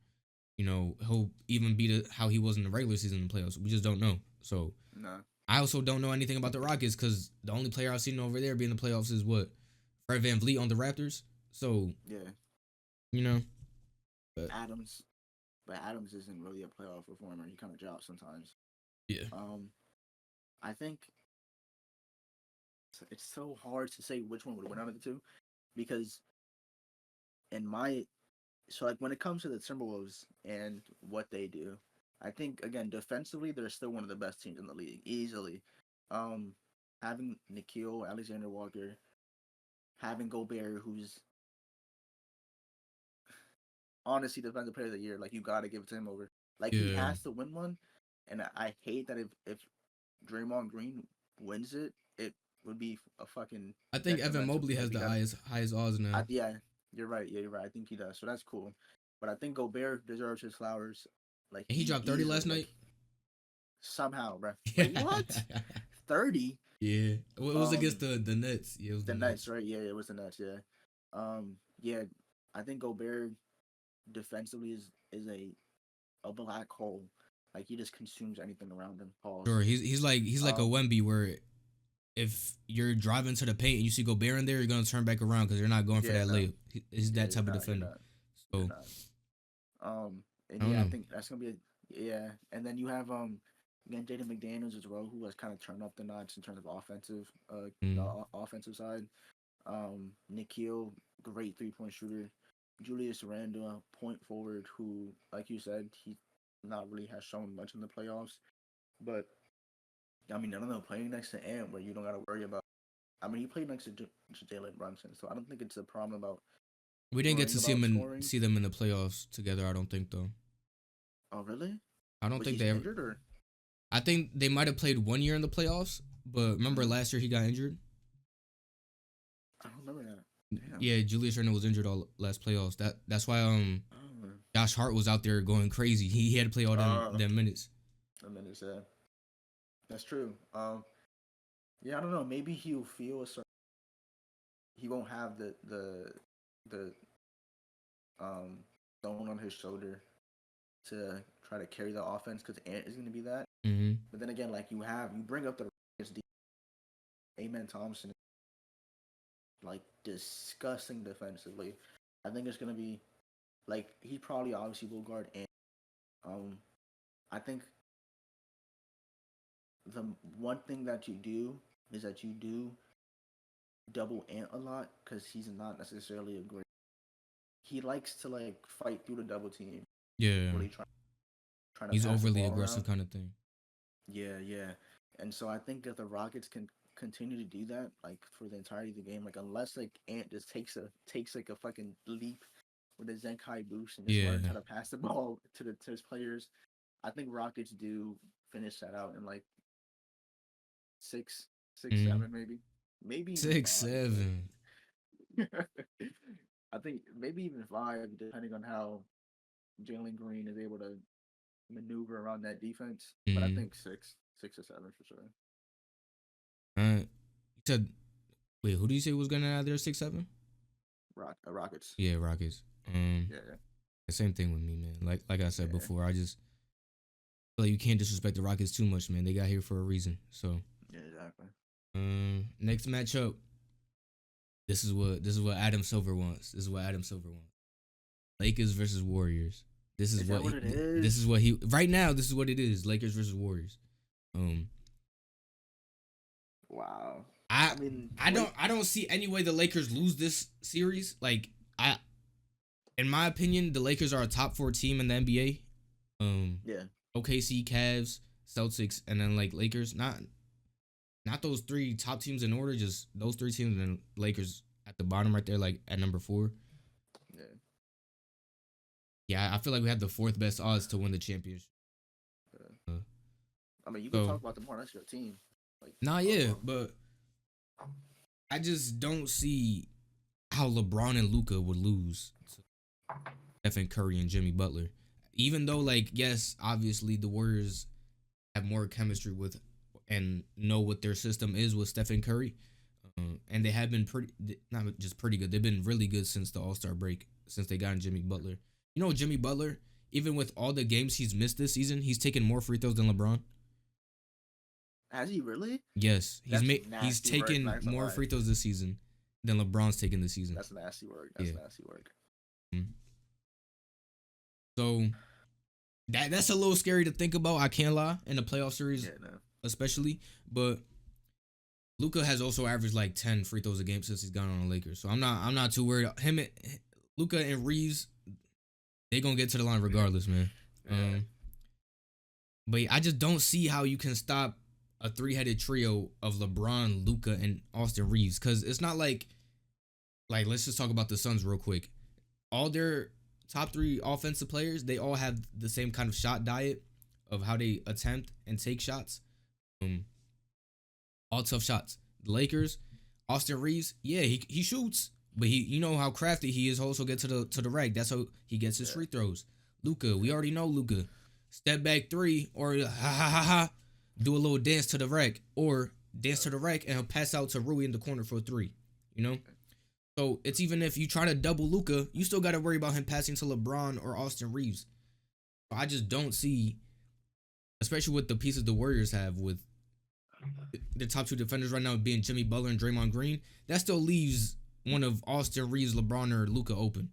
he'll even beat how he was in the regular season in the playoffs. We just don't know. So no, I also don't know anything about the Rockets because the only player I've seen over there being in the playoffs is what Fred Van Vliet on the Raptors. So yeah, you know, but Adams, but Adams isn't really a playoff performer. He kind of drops sometimes. yeah, Um, I think it's so hard to say which one would win out of the two because in my so like when it comes to the Timberwolves and what they do, I think again defensively they're still one of the best teams in the league easily. Um, having Nikhil Alexander Walker, having Gobert, who's honestly defensive player of the year, like you gotta give it to him over. Like he yeah. has to win one, and I hate that if Draymond Green wins it, it would be a fucking I think Evan detrimental Mobley to him has the because highest odds now, yeah, you're right. Yeah, you're right. I think he does. So that's cool. But I think Gobert deserves his flowers. Like and he dropped 30 last easily, like night. somehow, bro. Yeah, Wait, what? 30? yeah. Well, it was against Um, the Nets. Yeah, it was the the Nets, Nets. right? Yeah, it was the Nets. Yeah. Yeah. I think Gobert defensively is a black hole. Like he just consumes anything around him. Sure, Pause. he's like a Um, Wemby where if you're driving to the paint and you see Gobert in there, you're gonna turn back around because you're not going for yeah, that no, layup. He's yeah, that type of you're defender. not, you're So not. And I don't yeah, I know. think that's gonna be yeah. And then you have again Jaden McDaniels as well, who has kind of turned up the notch in terms of offensive the Mm, offensive side. Nikhil, great 3 point shooter. Julius Randle, point forward, who, like you said, he not really has shown much in the playoffs. But I mean, I don't know, playing next to Ant, where you don't got to worry about. I mean, he played next to Jalen Brunson, so I don't think it's a problem about we didn't get worrying to see about him scoring. see them in the playoffs together. I don't think though. Oh, really? I don't Was think he they ever. injured or? I think they might have played 1 year in the playoffs, but remember Mm, last year he got injured. I don't remember that. Damn. Yeah, Julius Randle was injured all last playoffs. That's why Oh, Josh Hart was out there going crazy. He had to play all uh, them minutes. I mean, it's that's true. Yeah, I don't know. Maybe he'll feel a certain. He won't have the um stone on his shoulder to try to carry the offense because Ant is going to be that. Hmm. But then again, like you bring up the Amen Thompson, like disgusting defensively. I think it's going to be like he probably obviously will guard Ant. Um, I think the one thing that you do is that you do double Ant a lot because he's not necessarily a great. He likes to like fight through the double team, Yeah, really trying to he's pass the overly ball aggressive around. kind of thing. Yeah, yeah. And so I think that the Rockets can continue to do that, like for the entirety of the game. Like unless like Ant just takes like a fucking leap with a Zenkai boost and just learns Yeah, how to pass the ball to his players. I think Rockets do finish that out in like six, six, Mm. seven, maybe even 5. 6-7. But I think maybe even 5, depending on how Jalen Green is able to maneuver around that defense. But I Mm. think 6 or 7 for sure. You said, wait, who do you say was gonna out there 6-7? Rockets. Yeah, Rockets. Yeah, The same thing with me, man. Like I said yeah, before, I just feel like you can't disrespect the Rockets too much, man. They got here for a reason. So, yeah, exactly. next matchup. This is what Adam Silver wants. This is what Adam Silver wants. Lakers versus Warriors. Is that what it This is? is what he right now. This is what it is. Lakers versus Warriors. Um, Wow. I I mean, I don't see any way the Lakers lose this series. Like I, in my opinion, the Lakers are a top 4 team in the NBA. yeah, OKC, Cavs, Celtics, and then like Lakers. Not those 3 top teams in order. Just those 3 teams, and then Lakers at the bottom right there, like at number 4. yeah. Yeah, I feel like we have the 4th best odds to win the championship. Yeah. Uh, I mean, you could so talk about them more. That's your team. Like, nah, talk yeah, about them. but I just don't see how LeBron and Luca would lose to Stephen Curry and Jimmy Butler. Even though, like, yes, obviously the Warriors have more chemistry with and know what their system is with Stephen Curry, and they have been pretty, not just pretty good. They've been really good since the All Star break, since they got in Jimmy Butler. You know, Jimmy Butler, even with all the games he's missed this season, he's taken more free throws than LeBron. Has he really? Yes, That's he's nasty work. taken Not gonna more lie. free throws this season than LeBron's taken this season. That's nasty work. That's Yeah. nasty work. Mhm. So that's a little scary to think about. I can't lie in the playoff series, Yeah, no. especially. But Luca has also averaged like 10 free throws a game since he's gone on the Lakers. So I'm not too worried. Luca and Reeves, they gonna get to the line regardless, man. Yeah. But I just don't see how you can stop a 3-headed trio of LeBron, Luca, and Austin Reeves. Cause it's not like let's just talk about the Suns real quick. All their top 3 offensive players, they all have the same kind of shot diet of how they attempt and take shots. All tough shots. The Lakers, Austin Reeves, yeah, he shoots, but he, you know how crafty he is. Also get to the rack. That's how he gets his Yeah. free throws. Luca, we Yeah. already know Luca. Step back 3 or ha ha ha ha. Do a little dance to the rack or dance to the rack and he'll pass out to Rui in the corner for a 3. You know. So it's even if you try to double Luca, you still got to worry about him passing to LeBron or Austin Reeves. I just don't see, especially with the pieces the Warriors have with the top 2 defenders right now being Jimmy Butler and Draymond Green, that still leaves one of Austin Reeves, LeBron, or Luca open.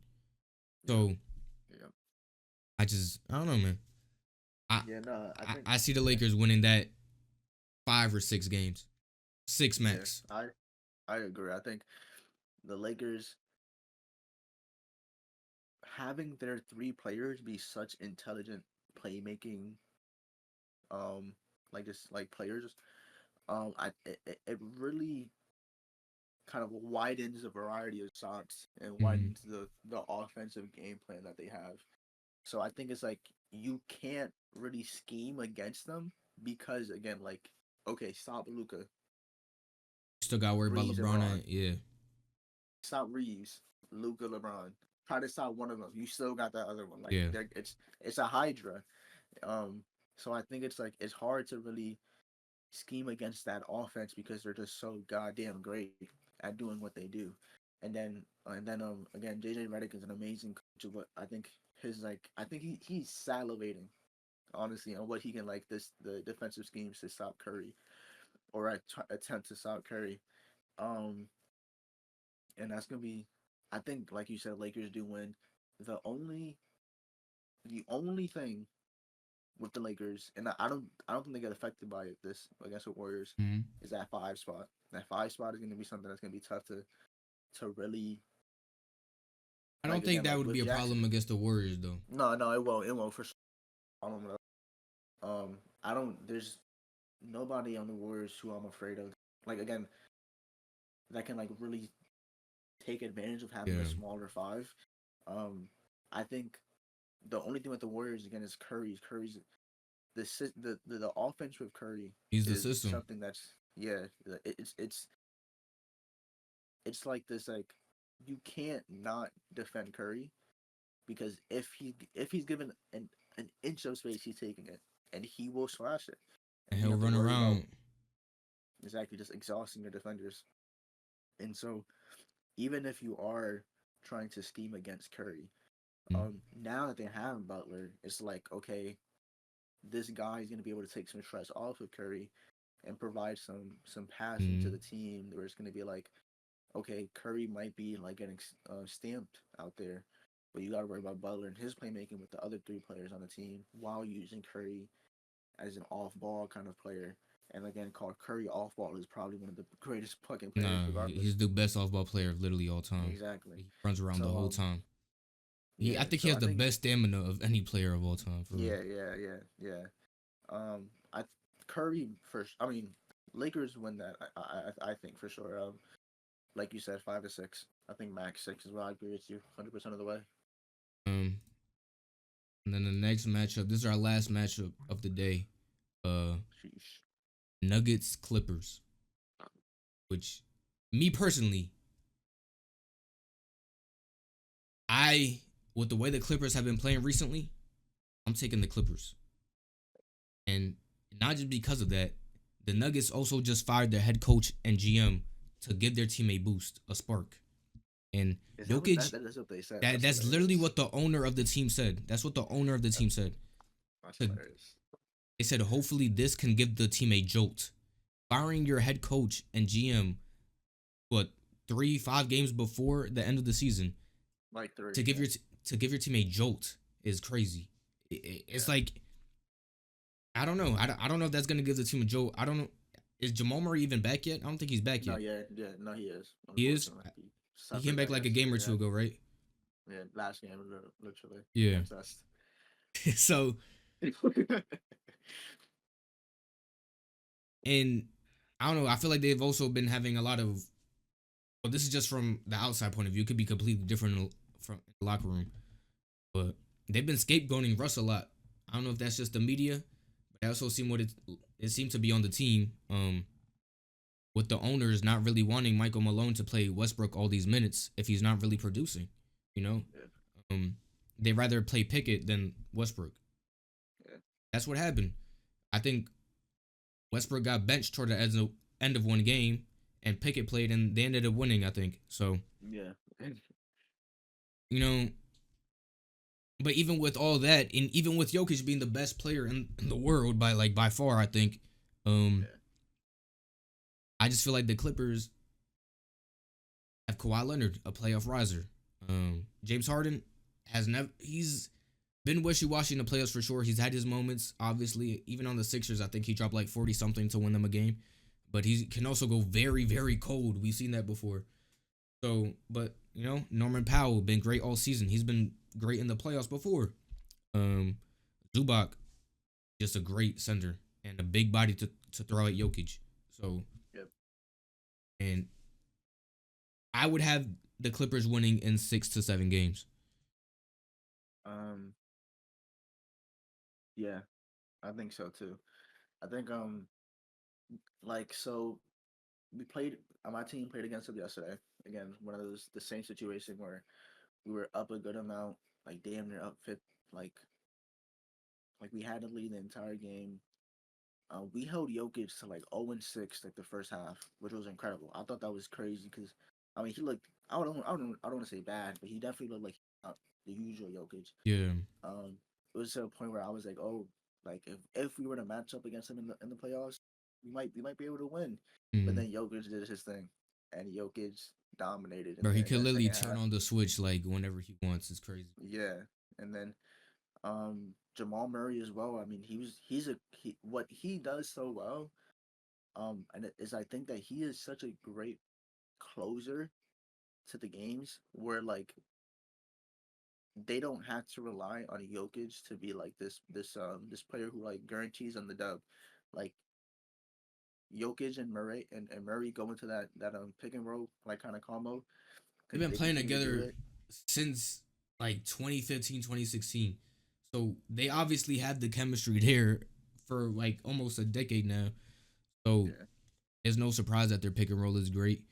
So Yeah. I don't know, man. I Yeah, no, I see the Lakers winning that 5 or 6 games, 6 yeah, max. I agree. I think the Lakers having their 3 players be such intelligent playmaking, um, like just like players, it really kind of widens the variety of shots and Mm-hmm. widens the offensive game plan that they have. So I think it's like you can't really scheme against them because again, like okay, stop Luca, Still got to worry about Reeves, and LeBron Braun. and yeah, Stop Reeves, Luca, LeBron. Try to stop one of them. You still got that other one. Like yeah. it's a hydra. Um, so I think it's like it's hard to really scheme against that offense because they're just so goddamn great at doing what they do. And then again, JJ Redick is an amazing coach. But I think I think he's salivating honestly on what he can like the defensive schemes to stop Curry or attempt to stop Curry. Um, and that's gonna be, I think, like you said, Lakers do win. The only the only thing with the Lakers, and I don't think they get affected by it this against the Warriors, Mm-hmm. is that 5 spot. That 5 spot is gonna be something that's gonna be tough to really I don't like think again that like would be with a Jackson. problem against the Warriors though. No, it won't for sure. I don't know. I don't. There's nobody on the Warriors who I'm afraid of. Like again, that can like really take advantage of having a Yeah. smaller 5. Um, I think the only thing with the Warriors again is Curry's. the offense with Curry He's the is system. something that's yeah. It's like this like you can't not defend Curry because if he's given an inch of space, he's taking it and he will slash it, And and you he'll have to run worry about around. exactly just exhausting your defenders. And so even if you are trying to scheme against Curry, Mm. now that they have Butler, it's like okay, this guy is going to be able to take some stress off of Curry and provide some passing to Mm. the team where it's going to be like okay, Curry might be like getting stamped out there, but you got to worry about Butler and his playmaking with the other three players on the team while using Curry as an off-ball kind of player. And again, called Curry off-ball is probably one of the greatest fucking players, Nah, regardless. he's the best off ball player of literally all time. Exactly. He runs around the So whole time. I yeah. think he So has I the think best stamina of any player of all time, for real. yeah. I Curry first. I mean, Lakers win that. I think for sure. Like you said, 5 to 6. I think max 6 is what I agree with you, 100% of the way. Um, and then the next matchup. This is our last matchup of the day. Uh, Sheesh. Nuggets Clippers. Which, me personally, I with the way the Clippers have been playing recently, I'm taking the Clippers. And not just because of that, the Nuggets also just fired their head coach and GM to give their team a boost, a spark. And Is that what Jokic, that's what they said? that That's that's literally hilarious. what the owner of the team said. That's what the owner of the team That's said. that's To, hilarious. they said hopefully this can give the team a jolt. Firing your head coach and GM, what 3-5 games before the end of the season Like three, to give yeah, your team a jolt is crazy. It's yeah. like I don't know. I don't know if that's gonna give the team a jolt. I don't know. Is Jamal Murray even back yet? I don't think he's back No, yet. yeah, no, he is. He is. Unfortunately, he He came suffered back that like a yesterday. game or two Yeah, ago, right? yeah. Last game, literally Yeah. against us. So and I don't know. I feel like they've also been having a lot of. Well, this is just from the outside point of view. It could be completely different from the locker room, but they've been scapegoating Russ a lot. I don't know if that's just the media, but I also seen what it seemed to be on the team. With the owners not really wanting Michael Malone to play Westbrook all these minutes if he's not really producing, you know. Yeah, Um, they rather play Pickett than Westbrook. yeah, That's what happened. I think Westbrook got benched toward the end of one game, and Pickett played, and they ended up winning. I think so. yeah, You know, but even with all that, and even with Jokic being the best player in the world by far, I think, um, yeah. I just feel like the Clippers have Kawhi Leonard, a playoff riser. James Harden has never. He's been wishy-washy in the playoffs for sure. He's had his moments, obviously. Even on the Sixers, I think he dropped like 40 something to win them a game. But he can also go very, very cold. We've seen that before. So, but Norman Powell been great all season. He's been great in the playoffs before. Um, Zubac just a great center and a big body to throw at Jokic. So, Yep. and I would have the Clippers winning in 6 to 7 games. Um, yeah, I think so too. I think like so we played. My team played against them yesterday. Again, one of those the same situation where we were up a good amount, like damn near up fit, like like we had to lead the entire game. We held Jokic to like 0-6 like the first half, which was incredible. I thought that was crazy because I mean he looked. I don't want to say bad, but he definitely looked like not the usual Jokic. Yeah. Um, it was to a point where I was like, oh, like if we were to match up against him in the playoffs, we might be able to win. But Mm. then Jokic did his thing, and Jokic dominated Bro, he in could that literally second turn half. on the switch like whenever he wants. It's crazy. Yeah, and then Jamal Murray as well. I mean, what he does so well. And it is I think that he is such a great closer to the games where like they don't have to rely on Jokic to be like this player who like guarantees on the dub. Like Jokic and Murray go into that pick and roll like kind of combo. They've been They playing continue to do together it. since like 2015, 2016. So they obviously have the chemistry there. for like almost a decade now. So Yeah. it's no surprise that their pick and roll is great.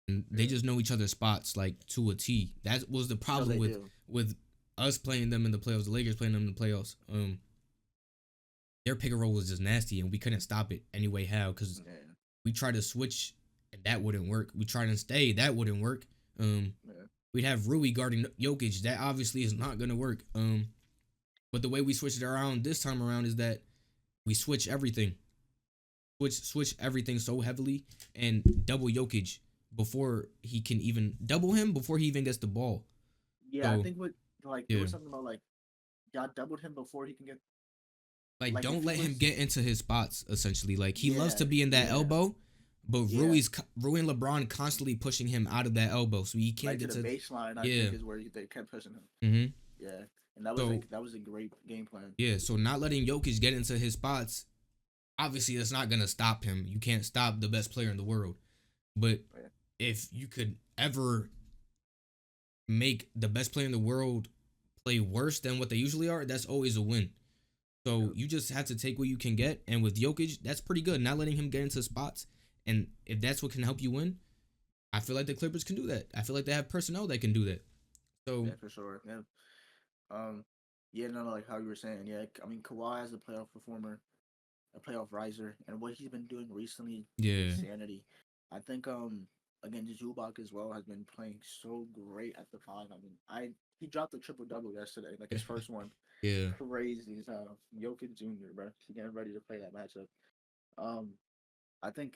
And they Yeah. just know each other's spots like to a T. That was the No, problem they with do. us playing them in the playoffs, the Lakers playing them in the playoffs. Their pick and roll was just nasty, and we couldn't stop it anyway. How? Because Yeah. we tried to switch, and that wouldn't work. We tried to stay, that wouldn't work. Yeah. We'd have Rui guarding Jokic. That obviously is not gonna work. But the way we switched it around this time around is that we switch everything, switch everything so heavily, and double Jokic before he can even double him before he even gets the ball. Yeah, I So think what like there yeah, was something about like y'all doubled him before he can get like like don't if he let him was get into his spots. Essentially, like he loves yeah to be in that yeah elbow, but yeah Rui and LeBron constantly pushing him out of that elbow, so he can't like to get the to. baseline. I Yeah. think is where they kept pushing him. Mm-hmm. Yeah, and that was So like that was a great game plan. yeah, so not letting Jokic get into his spots, obviously that's not gonna stop him. You can't stop the best player in the world. But Yeah, if you could ever make the best player in the world play worse than what they usually are, that's always a win. yeah, So you just have to take what you can get, and with Jokic, that's pretty good. Not letting him get into spots, and if that's what can help you win, I feel like the Clippers can do that. I feel like they have personnel that can do that. So yeah, for sure. Yeah, yeah, no, no, like how you were saying. Yeah, I mean Kawhi as a playoff performer, a playoff riser, and what he's been doing recently, yeah, insanity. I think again Zubac as well has been playing so great at the five. I mean, he dropped a triple double yesterday, like his first one. yeah, Crazy as hell. Jokic Jr., bro. He's getting ready to play that matchup. Um, I think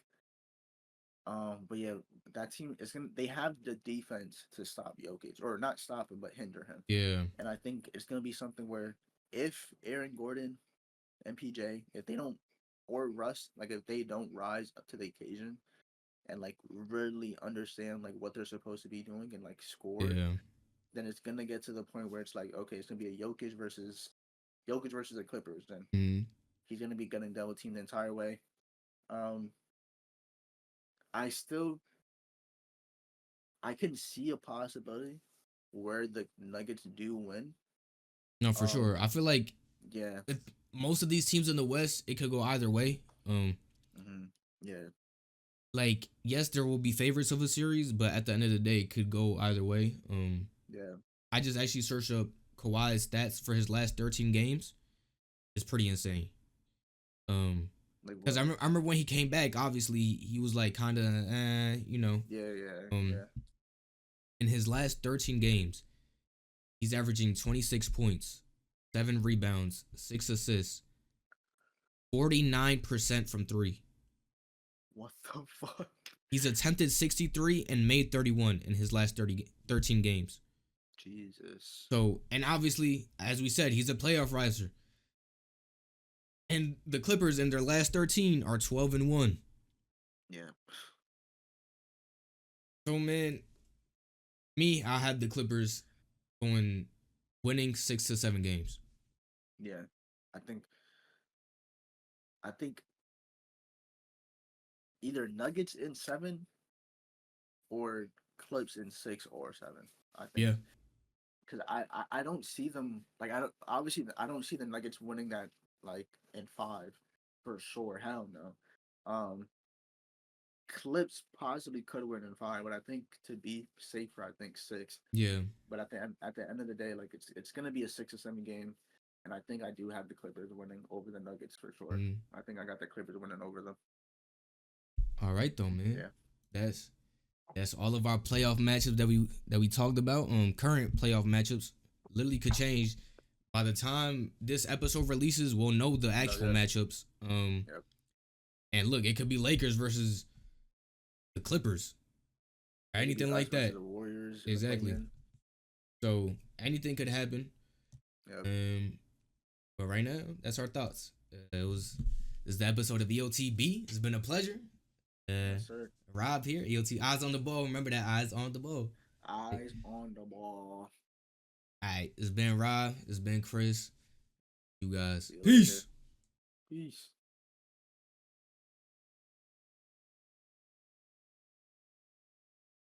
but yeah, that team is gonna they have the defense to stop Jokic. Or not stop him, but hinder him. yeah, And I think it's gonna be something where if Aaron Gordon and PJ, if they don't or Russ, like if they don't rise up to the occasion and like really understand like what they're supposed to be doing and like score, yeah. then it's gonna get to the point where it's like, okay, it's gonna be a Jokic versus the Clippers. Then Mm, he's gonna be getting double teamed the entire way. Um, I still I can see a possibility where the Nuggets do win. no, for sure. Um, I feel like yeah, if most of these teams in the West, it could go either way. hmm yeah, Like yes, there will be favorites of a series, but at the end of the day, it could go either way. yeah. I just actually searched up Kawhi's stats for his last 13 games. It's pretty insane. Like Because what? I remember when he came back, obviously he was like kind of, Yeah, yeah, um, yeah. in his last 13 games, he's averaging 26 points, 7 rebounds, 6 assists, 49% from three. What the fuck? He's attempted 63 and made 31 in his last 13 games. Jesus. So, and obviously, as we said, he's a playoff riser. And the Clippers in their last 13 are 12-1. Yeah, So, man, I have the Clippers going winning 6 to 7 games. yeah. I think I think either Nuggets in 7 or Clips in 6 or 7. I think Yeah. because I don't see them like I don't obviously I don't see the Nuggets winning that like in 5 for sure. Hell no. Clips possibly could win in 5, but I think to be safer, I think 6. Yeah. But at the end of the day, like it's gonna be a 6 or 7 game, and I think I do have the Clippers winning over the Nuggets for sure. Mm. I think I got the Clippers winning over them. All right, though, man. Yeah, That's that's all of our playoff matchups that we talked about. Current playoff matchups literally could change by the time this episode releases. We'll know the no, actual yeah, matchups. yep. And look, it could be Lakers versus the Clippers or Maybe anything us like versus that. the Warriors in the Exactly. play-in. So anything could happen. Yep. But right now, that's our thoughts. This is the episode of EOTB. It's been a pleasure. Yes, sir. Rob here. EOT eyes on the ball. Remember that, eyes on the ball. Eyes on the ball. All right, it's been Rob. It's been Chris. You guys. See you later. Peace. Peace.